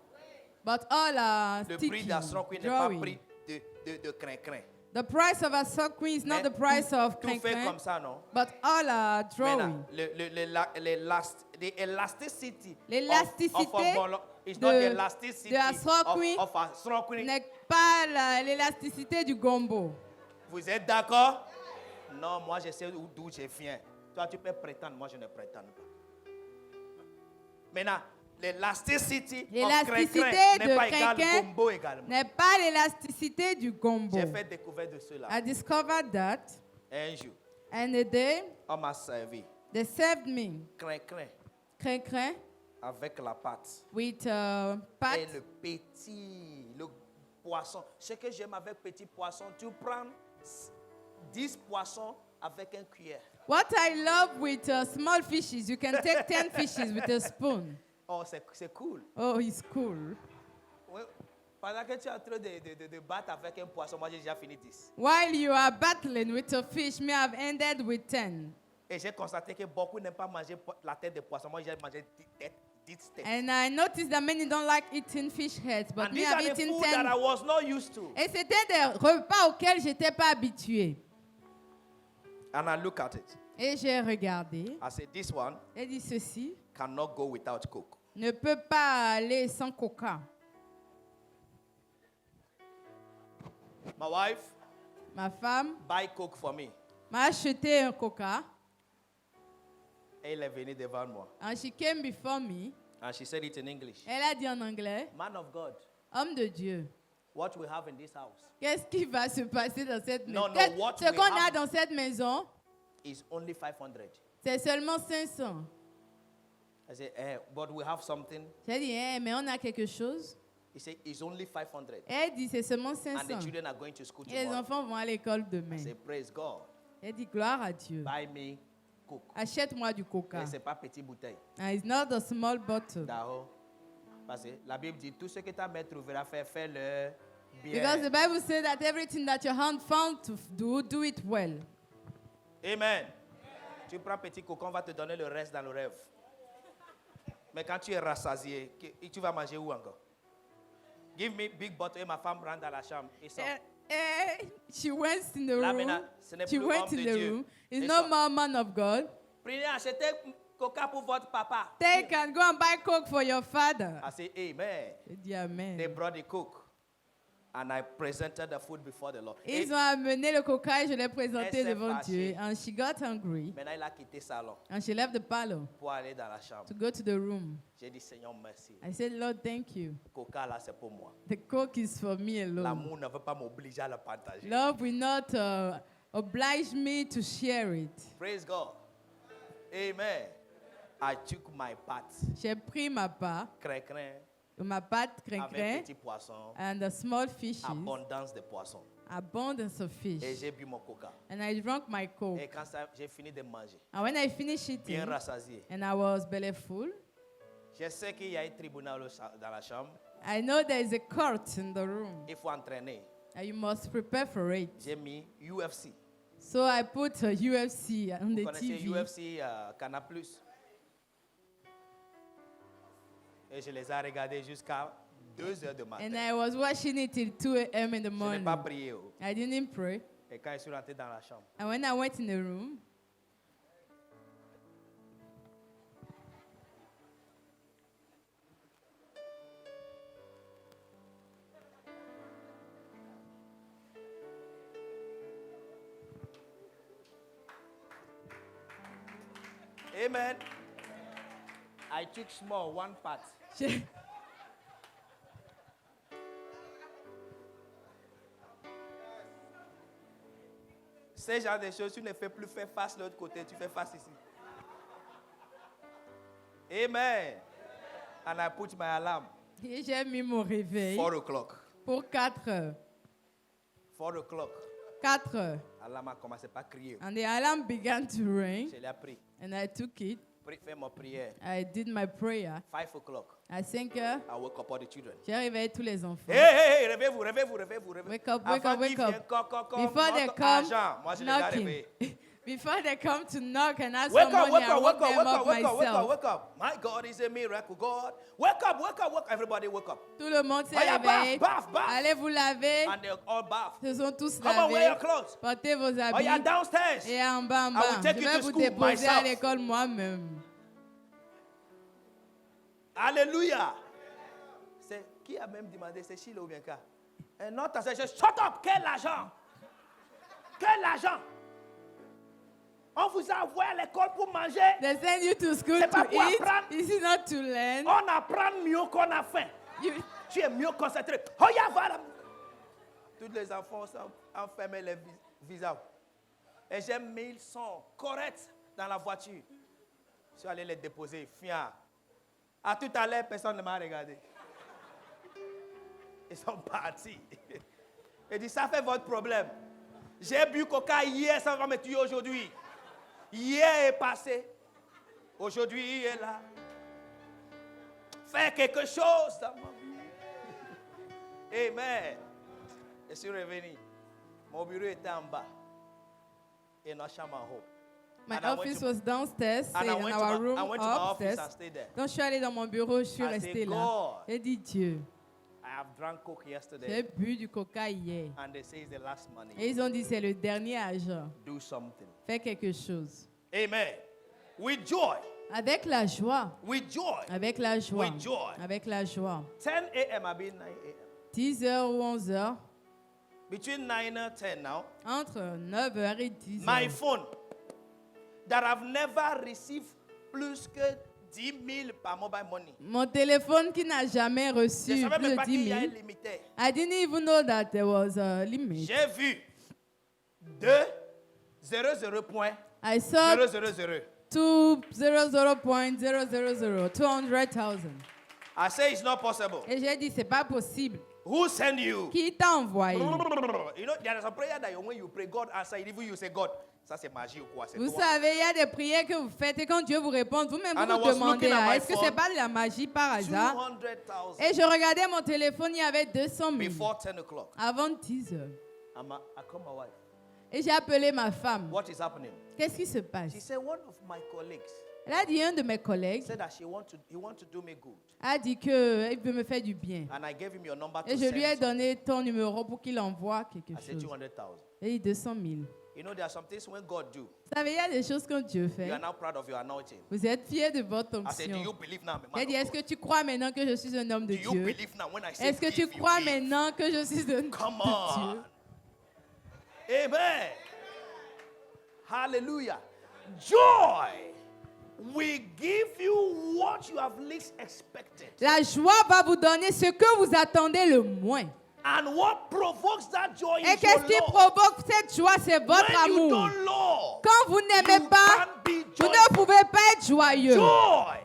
But all are Le prix sticky, d'Asronkwi n'est pas drawing. prix de Crécré. The price of a sokri is not Mais the price of tout fait crin-crin, comme ça, non? but all are drawing. Maintenant, the elasticity L'élasticité of Obolo is de- not the elasticity de Asronkwi of Asronkwi. N'est pas l'élasticité du gombo. Vous êtes d'accord? Non, moi je sais d'où je viens. Toi tu peux prétendre, moi je ne prétends pas. Maintenant, l'élasticité L'élasticité n'est pas de égale crin-crin Gombo également. n'est pas l'élasticité du gombo. J'ai fait découverte de cela. I discovered that, Un jour, and a day on m'a servi they served me crin-crin crin-crin avec la pâte. with Et pat. le poisson. Ce que j'aime avec petit poisson, tu prends 10 poissons avec un cuillère. What I love with small fishes, you can take 10 fishes with a spoon. Oh, c'est cool. Oh, it's cool. Oui. Pendant que tu es en train de battre avec un poisson, moi j'ai déjà fini 10. While you are battling with a fish, may have ended with 10. Et j'ai constaté que beaucoup n'aiment pas manger la tête de poisson. Moi j'ai mangé 10 têtes. And I noticed that many don't like eating fish heads, but And me these have are the eaten food that I 10. was not used to. Et c'était des repas auxquels je n'étais pas habituée. And I look at it. Et j'ai regardé I said, this one et dit ceci cannot go without Coke. ne peut pas aller sans coca. My wife Ma femme buy Coke for me. m'a acheté un coca Et elle est venue devant moi. and she came before me. And she said it in English. Elle a dit en anglais, Man of God, homme de Dieu, what we have in this house qu'est-ce qui va se passer dans cette No, maison? no, what Ce we qu'on a have- dans cette maison, is only 500. c'est seulement 500. I said, but we have something. J'ai dit, mais on a quelque chose. He said, it's only 500. Elle dit, c'est seulement And the 500. children are going to school Et les tomorrow. enfants vont à l'école I demain. said, praise God. Elle dit, gloire à Dieu. Buy me Coke. Achète-moi du coca. Et c'est pas petite bouteille. And it's not a small bottle. D'accord. Parce que la Bible dit, tout ce que ta main trouvera fait, fais-le Because the bien. Bible says that everything that your hand found to do, do it well. Amen. Tu prends petit coco, on va te donner le reste dans le rêve. Mais quand tu es rassasié, tu vas manger où encore? Give me big bottle et ma femme rentre dans la chambre et sort. She went in the Là room. maintenant, ce n'est She plus went homme de in the Dieu. room. It's Et no sort. more man of God. Prenez, achetez coca pour votre papa. Take and go and buy Coke for your father. I say, amen. J'ai dit They amen. brought the coke. And I presented the food before the Lord. Et Ils ont amené le coca et je l'ai présenté Elle s'est devant fâchée. Dieu. And she got hungry. maintenant, il a quitté le salon And she left the parlor pour aller dans la chambre. to go to the room. J'ai dit, Seigneur, merci. I said, Lord, thank you. Coca là, c'est pour moi. The Coke is for me alone. L'amour ne veut pas m'obliger à le partager. Love will not oblige me to share it. Praise God. Amen. I took my part. J'ai pris ma part, Crin-crin, ma pâte avec crin-crin, petit poisson, and the small fishes, abondance de poissons. abundance of Et fish. j'ai bu mon coca. And I drank my Et Coke. quand j'ai fini de manger, And when I finished eating, bien rassasié, and I was belly full, je sais qu'il y a un tribunal dans la chambre. I know there is a court in the room, Il faut entraîner. and you must prepare for it. J'ai mis UFC. So I put UFC on Vous the connaissez TV. UFC Canal+. Et je les ai regardés jusqu'à 2 heures du matin. And I was watching it till 2 a.m. in the Je n'ai morning. pas prié. Oh. I didn't pray. Et quand je suis rentré dans la chambre, And when I went in the room, amen. I took small, one part. j'ai- Ces genre de choses, tu ne fais plus faire face de l'autre côté, tu fais face ici. Amen. And I put my alarm. et j'ai mis mon réveil 4 o'clock. pour 4 heures. 4 o'clock. 4 heures. L'alarme a commencé par crier. And the alarm began to ring, Je l'ai pris. and I took it. Fais ma prière. I did my prayer. 5 o'clock. À 5 heures, I woke up all the children. j'ai réveillé tous les enfants. Hey, hey, hey, réveillez-vous, réveillez-vous, réveillez-vous. Wake up, wake Avant up, wake qu'ils up. viennent, Before they notre come argent, moi je les ai knocking. réveillés. Before they come to knock and ask Wake for up, money, wake I up, woke wake up, them wake up up, wake up, wake myself. up, wake up. My God is a miracle God. Wake up, wake up, wake up. Everybody wake up. Tout le monde s'est Oh, yeah, réveillé. bath, bath. Allez vous laver. And they all bath. Ils se sont tous Come on, wear lavés. your clothes. Portez vos Oh, habits. yeah, downstairs. Et en bas, en I bas. will take Je you vais to vous school déposer à myself. l'école moi-même. Alléluia. C'est qui a même demandé, c'est Chilo ou bien quoi? Un autre a dit, shut up, quel argent? Quel argent? On vous a envoyé à l'école pour manger. They send you to school C'est pas to pour eat. apprendre. This is not to learn. On apprend mieux qu'on a faim. You, Tu es mieux concentré. Oh, yeah, voilà. Tous les enfants ont fermé les visages. Et j'ai mis le son correct dans la voiture. Je suis allé les déposer, fier. À tout à l'heure, personne ne m'a regardé. Ils sont partis. Il dit, ça fait votre problème. J'ai bu coca hier, ça va me tuer aujourd'hui. Hier est passé. Aujourd'hui, il est là. Fais quelque chose dans ma vie. Amen. Je suis revenu. Mon bureau était en bas. Et notre chambre en haut. my And I went office to- was downstairs, And I in went our to room my office upstairs. and stayed there. Donc je suis allée dans mon bureau, je suis I restée said, là. God. J'ai dit Dieu, I have drunk coke j'ai yesterday. bu du coca hier. And they say it's the last money. Et ils ont dit c'est le dernier argent. Do something. Fais quelque chose. Amen. With joy. Avec la joie. With joy. Avec la joie. With joy. Avec la joie. 10 a.m. I've been 9 a.m. 10h ou 11h. Between 9 and 10 now. Entre 9h et 10h. My phone that I've never received plus que 10 000 par mobile money. Mon téléphone qui n'a jamais Je reçu ne savais plus même de pas qu'il 10 y a un 000. limité. I didn't even know that there was a limit. J'ai vu 2 00 point I saw 000. 200.000, 200,000. I say it's not possible. Et j'ai dit, c'est pas possible. Who sent you? Qui t'a envoyé? You know, there is a prayer that when you pray, God answer it. Even you say, God, ça c'est magie ou quoi? C'est Vous toi. savez, il y a des prières que vous faites et quand Dieu vous répond, vous-même vous And I vous was demandez, looking at my est-ce que phone. c'est pas de la magie par hasard? 200,000 Et je regardais mon téléphone, il y avait 200 000 before 10 o'clock. avant 10 heures. I call my wife. Et j'ai appelé ma femme. What is happening? Qu'est-ce qui se passe? She said, one of my colleagues Elle a dit, un de mes collègues said that he want to do me good. a dit qu'il veut me faire du bien. And I gave him your number to Et je lui ai send. donné ton numéro pour qu'il envoie quelque I said chose. 200,000. Et il dit 200 000. You know, there are some things when God do, Vous savez, il y a des choses que Dieu you fait. are now proud of your anointing. Vous êtes fiers de votre I said, do you onction. believe now? I'm a Elle man dit, of est-ce que God? tu crois maintenant que je suis un homme de Do you Dieu? believe now when I say Est-ce que tu give, you crois give? maintenant que je suis un homme Come de on. Dieu? Amen. Hallelujah. Joy will give you what you have least expected. La joie va vous donner ce que vous attendez le moins. And what provokes that joy Et is qu'est-ce your qui love. provoque cette joie? C'est votre When you amour. don't love, Quand vous n'aimez you pas, can't be vous ne joyful. pouvez pas être joyeux. Joy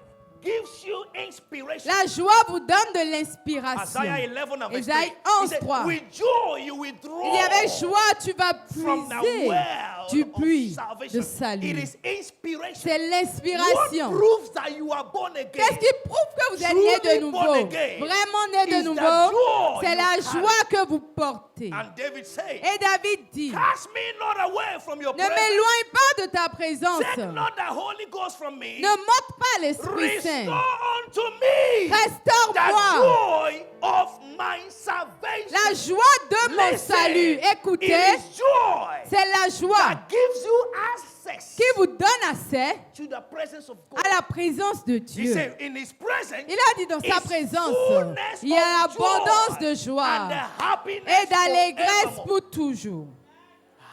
gives you inspiration. La joie vous donne de l'inspiration. Isaiah 11 and verse 3. Isaïe He 11, said, 3. with joy you will Il y avait draw joie, tu vas from the puiser well du of puits salvation. de salut. It is inspiration. C'est What l'inspiration. proves that you are born again? Qu'est-ce qui prouve que vous êtes né de Truly nouveau? born again Vraiment né de is the nouveau? joy C'est you la carry. joie que vous portez. And David said, Et David dit, cast me not away from your ne presence. m'éloigne pas de ta présence. Take not the Holy Ghost from me. Ne m'ôte pas l'Esprit Saint. Restore unto me the Restaure-moi joy of my salvation. la joie de mon Listen, salut. it Écoutez, is joy c'est la joie that gives you access qui vous donne accès to the presence of God. à la présence de He Dieu. said, in His presence, Il a dit dans sa is présence, fullness il y a of abondance joy de joie and the happiness et d'allégresse forevermore. pour toujours.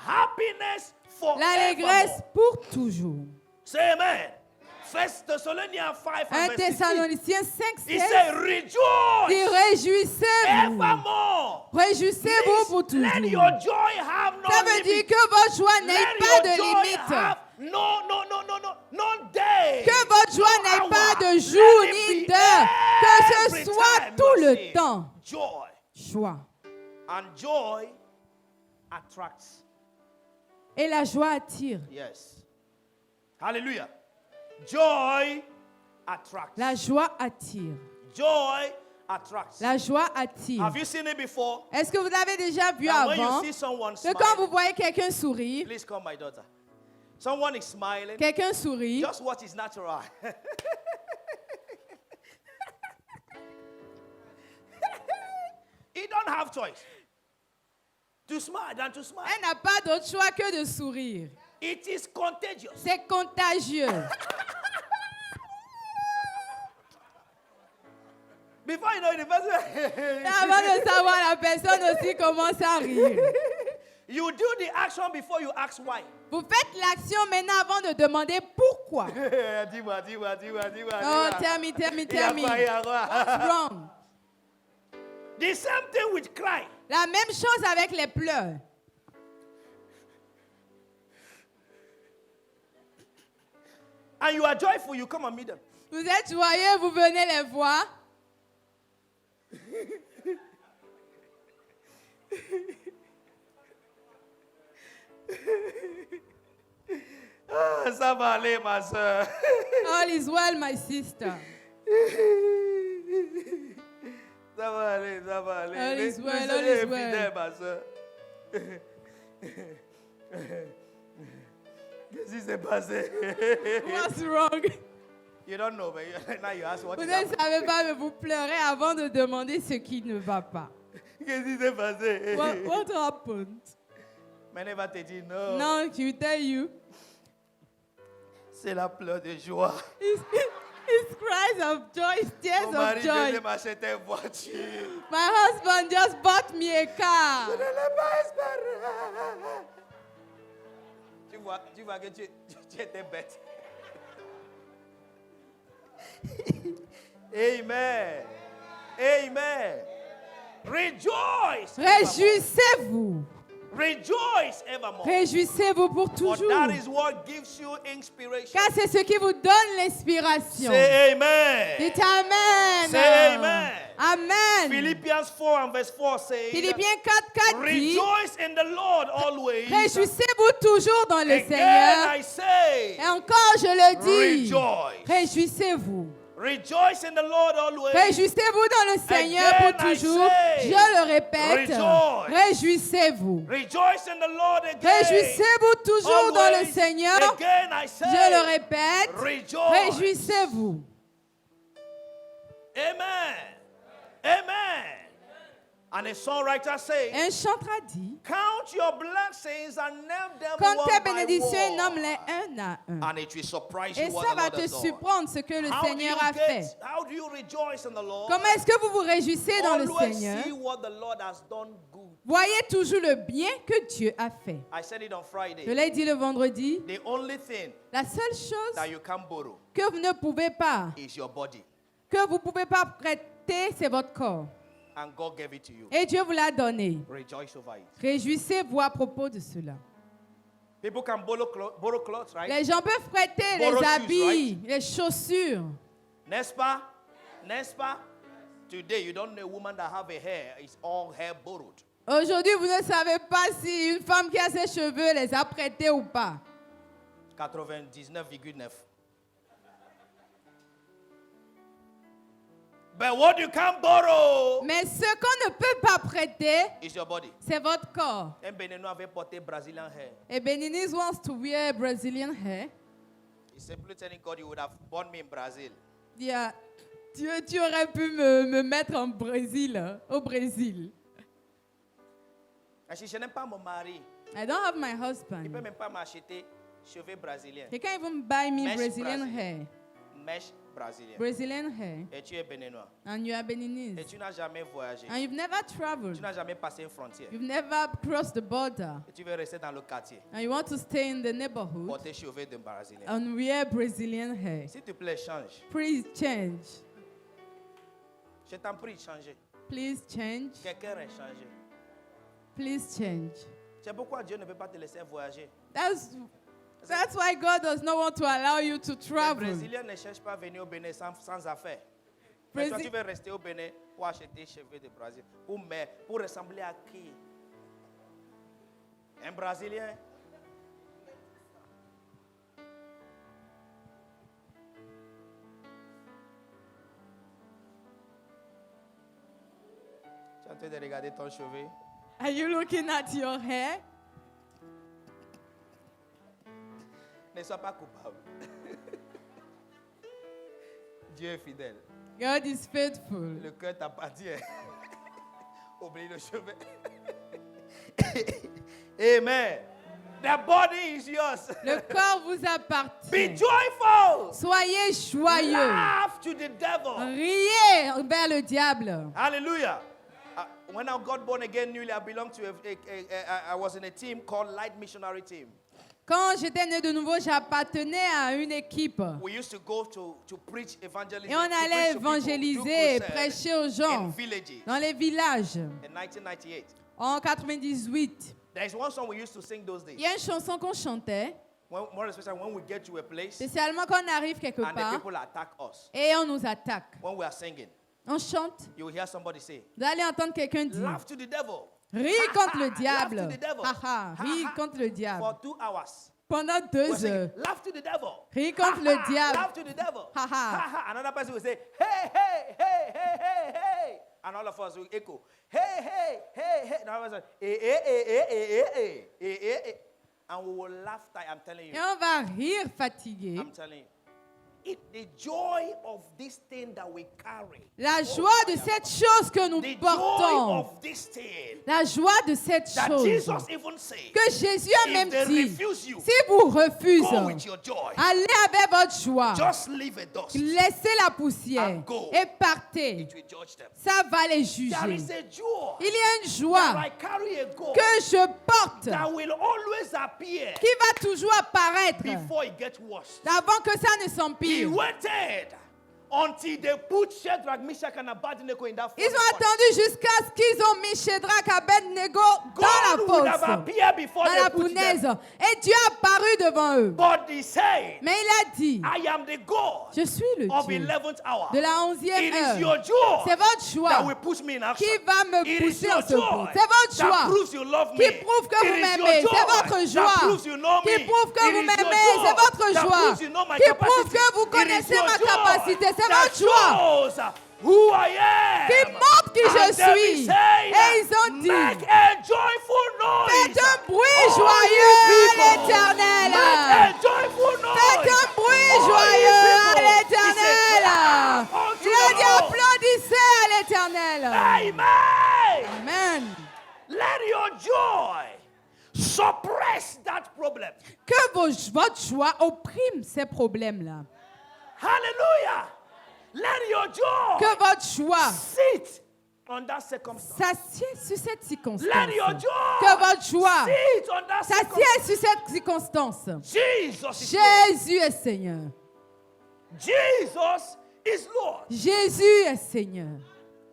Happiness L'allégresse forevermore. pour toujours. Say amen. 1 Thessalonians 5 1 and verse 16. Thessaloniciens 5, He 16 said, dit rejoice réjouissez-vous. evermore. Réjouissez-vous pour Let toujours. your joy have no Ça veut dire limit. que votre joie n'ait Let pas your de joy limite. have no day. Que votre joie no n'ait pas hour. de Let jour it ni be d'heure. Que ce every soit time tout you le see temps. Joy. Joie. And joy attracts. Et la joie attire. Yes. Hallelujah. Joy attracts. La joie attire. Joy attracts. La joie attire. Have you seen it before? Est-ce que vous avez déjà vu That when you avant see someone que quand vous smile, voyez quelqu'un sourire, please come, my daughter. Someone is smiling. quelqu'un sourit, Just watch his natural eye. He don't have choice to smile than to smile. elle n'a pas d'autre choix que de sourire. It is contagious. C'est contagieux. Before you know it, the person Avant de savoir, la personne aussi commence à rire. you do the action before you ask why. Vous faites l'action maintenant avant de demander pourquoi. Dis-moi. Oh, tell me. What's wrong? The same thing with cry. La même chose avec les pleurs. And you are joyful, you come and meet them. Vous êtes joyeux, vous venez les voir. Ah, ça va aller, ma soeur. All is well, my sister. Ça va aller. All is well, Soyez all is fidèle, well. ma soeur. Qu'est-ce qui s'est passé? What's wrong? You don't know, but now you ask what Vous is ne happening. savez pas, mais vous pleurez avant de demander ce qui ne va pas. Qu'est-ce qui s'est passé? What happened? Mais elle va te dire non. No, she will tell you. C'est la pleure de joie. It's cries of joy, it's tears Mon of mari vient joy. de m'acheter une voiture. My husband just bought me a car. Je ne l'ai pas espéré. Tu vois que tu étais bête. Amen. Rejoice. Réjouissez-vous. Rejoice evermore. Réjouissez-vous pour For toujours. that is what gives you inspiration. Car c'est ce qui vous donne l'inspiration. Say amen. Dites Amen. Say amen. Amen. Philippians 4 and verse 4 says, Philippiens 4:4 dit, rejoice in the Lord always. réjouissez-vous toujours dans le Again Seigneur. I say, Et encore je le dis, rejoice. réjouissez-vous. Rejoice in the Lord always. Réjouissez-vous dans le Seigneur Again, pour I toujours. say, Je le répète. rejoice. Réjouissez-vous. Rejoice in the Lord again. Réjouissez-vous toujours dans le Always. Seigneur. Again, I say, Je le répète. rejoice. Réjouissez-vous. Amen. Amen. And a songwriter says, Un chanteur dit, count your blessings and name them compte one tes by bénédictions et one. nomme-les un à un. And it will surprise Et you what ça the va Lord te has done. surprendre ce que le How do Seigneur you a fait. how do you rejoice in the Lord? Comment est-ce que vous vous réjouissez dans le Always Seigneur? see what the Lord has done good. Voyez toujours le bien que Dieu a fait. I said it on Friday. Je l'ai dit le vendredi. The only thing La seule chose that you can borrow que vous ne pouvez pas, is your body. que vous ne pouvez pas prêter, c'est votre corps. And God gave it to you. Et Dieu vous l'a donné. Rejoice over it. Réjouissez-vous à propos de cela. People can borrow clothes, right? Les gens peuvent prêter Borrow les shoes, habits, les chaussures. N'est-ce pas? N'est-ce pas? Today you don't know a woman that have a hair. It's all hair borrowed. Aujourd'hui, vous ne savez pas si une femme qui a ses cheveux les a prêtés ou pas. 99,9. But what you can borrow Mais ce qu'on ne peut pas prêter, is your body. c'est votre corps. Un Béninois avait porté Brazilian hair. A Beninese wants to wear Brazilian hair. He's simply telling God, you would have born me in Brazil. Il dit, ah, tu aurais pu me mettre en Brésil, hein, au Brésil. And je n'aime pas mon mari. I don't have my Il ne peut husband. même pas m'acheter cheveux brésiliens. He can't even buy me Mesh Brazilian Brazil. hair. Mèche brésilien. Brazilian hair. Et tu es béninois. And you are Et Beninese. tu n'as jamais voyagé. And you've never Tu traveled. n'as jamais passé une frontière. You've never crossed the border. Et tu veux rester dans le quartier. And you want to stay in the neighborhood Porter cheveux de brésilien. and wear Brazilian hair. S'il te plaît, change. Please change. Je t'en prie, change. Please change. Quelqu'un est changé. Please change. C'est pourquoi Dieu ne peut pas te laisser voyager. That's why God does not want to allow you to Les travel. Brésiliens ne cherchent pas à venir au Bénin sans affaires. Mais toi, Brésil- tu veux rester au Bénin pour acheter des cheveux de Brésil. Pour ressembler à qui? Un Brésilien? Tu es en train de regarder ton cheveu? Are you looking at your hair? Ne sois pas coupable. Dieu est fidèle. God is faithful. Le cœur t'appartient. Oublie le cheveu. Amen. The body is yours. Le corps vous Be appartient. joyful. Soyez joyeux. Laugh to the devil. Riez vers le diable. Hallelujah. When I got born again newly, I belonged to I was in a team called Light Missionary Team. Quand j'étais né de nouveau, j'appartenais à une équipe. We used to go to preach evangelism. Et on allait évangéliser, prêcher aux in gens villages dans les villages. in 1998. En 98, There is one song we used to sing those days. il y a une chanson qu'on chantait, More especially when we get to a place spécialement quand on arrive quelque and the part people attack us. et on nous attaque. When we are singing, On chante, you will hear somebody say, vous allez entendre quelqu'un dire, laugh to the devil. ris contre le Laugh diable. to the devil. Ah, ah, ris contre le diable. For 2 hours. Pendant We're 2 singing, heures, laugh to the devil. ris contre le diable. Laugh to the devil. Ha, ha. Another person will say, hey, hey, hey, hey, hey, hey. And all of us will echo, hey, hey, hey, hey. And all of us will say, eh, eh, eh, eh, eh, eh, eh, eh, eh. And we will laugh. I'm telling Et you. on va rire fatigué. I'm telling you. The joy of this thing that we carry. La joie de cette chose que nous The joy portons. of this thing La joie de cette that chose. Jesus even said. Que Jésus a If même they dit, refuse you, si vous go refusez, with your joy. allez avec votre joie. Just leave a dust. Laissez la poussière And go. et partez. It will judge them. Ça va les There juger. is a joy Il y a une that joie I carry a God que je porte that will always appear qui va toujours apparaître before it gets worse. avant que ça ne He s'empire. waited until they put Shadrach, Meshach, and Abednego in that Ils furnace. ont attendu jusqu'à ce qu'ils ont mis Shadrach, Abednego dans la God would have fosse, appeared before dans la they put punaise. them. Et Dieu a apparu devant eux. But he said, Mais il a dit, I am the God je suis le of Dieu 11th hour. de la 11e It is heure. your joy C'est votre that joie will push me in action. qui va me It is pousser your en secours. joy C'est votre that joie proves you love qui me. prouve que It vous is m'aimez. your C'est joy votre that joie proves you know qui me. prouve que It vous is your m'aimez. joy C'est votre that joie proves you know my qui prouve capacity. que vous It is connaissez your ma joy capacité. C'est terrain de joie, shows who I am. qui montre qui je And they suis. say, Et ils ont dit, make a joyful noise. faites un bruit All joyeux ye à people. l'Éternel. Make a joyful noise. Faites un bruit All ye joyeux à people. l'Éternel. He said, clap unto Il a the dit, Lord. applaudissez à l'Éternel. Amen. Amen. Let your joy suppress that problem. Que votre joie opprime ces problèmes-là. Hallelujah. Let your joy Que votre joie sit on that circumstance. s'assied sur cette circonstance. Let your joy Que votre joie sit on that circumstance. s'assied sur cette circonstance. Jesus is Lord. Jésus est Seigneur. Jesus is Lord. Jésus est Seigneur.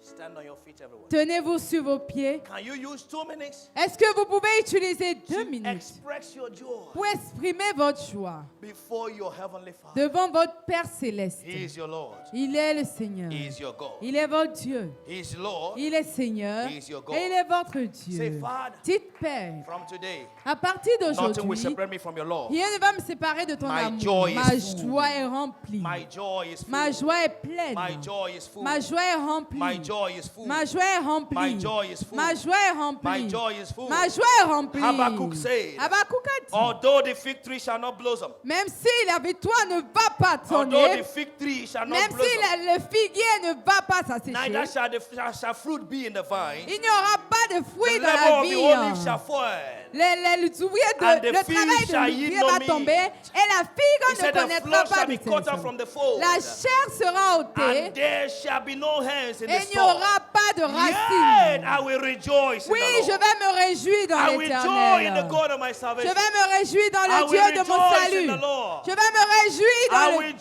Stand on your feet, everyone. Tenez-vous sur vos pieds. Can you use 2 minutes Est-ce que vous pouvez utiliser 2 to minutes express your joy pour exprimer votre joie before your heavenly Father? devant votre Père céleste? He is your Lord. Il est le Seigneur. He is your God. Il est votre Dieu. He is Lord. Il est Seigneur. He is your God. Et il est votre Say, Dieu. Father, Dites Père, from today, à partir nothing will d'aujourd'hui, separate me from your love. rien ne va me séparer de ton My amour. joy is Ma full. joie est remplie. My joy is full. Ma joie est pleine. My joy is full. Ma joie est remplie. My joy is full. Ma joie est remplie. My joy is full. Ma joie est remplie. My joy is full. Ma joie est remplie. Habakkuk said, Habakkuk a dit, although the fig tree shall not blossom, même si la victoire ne va pas although the sonner, fig tree shall not même si blossom, le figuier ne va pas neither s'assécher, shall fruit be in the vine, il n'y aura pas de the fruits dans labor la of the olive vie. shall fall. Les ouvriers And the le field travail shall de yield l'ouvrier no va meat. tomber et la He figue ne said, the connaîtra flock pas shall de be cut off cesse. from the fold, La chair sera ôtée and there shall be no hands in the et il n'y store. aura pas de Yet racines. I will rejoice in Oui, the je Lord. vais me réjouir dans I will joy in the l'Éternel. God of my Je salvation. vais me réjouir dans I le will Dieu de mon rejoice in salut. the Lord. Je vais me réjouir dans I le will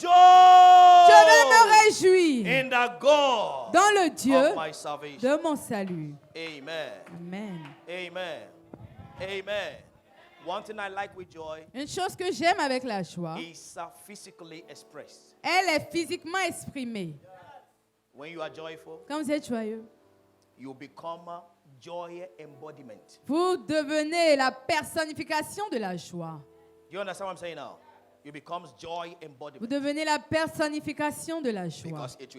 Je vais me joy réjouir in the God dans le Dieu of my salvation. de mon salut. Amen. Amen. Amen. Amen. One thing I like with joy Une chose que j'aime avec la joie, is physically expressed. elle est physiquement exprimée. When you are joyful, Quand vous êtes joyeux, you become a joy embodiment. vous devenez la personnification de la joie. Do you understand what I'm saying now? You become joy Vous embodiment devenez la personnification de la joie. because it will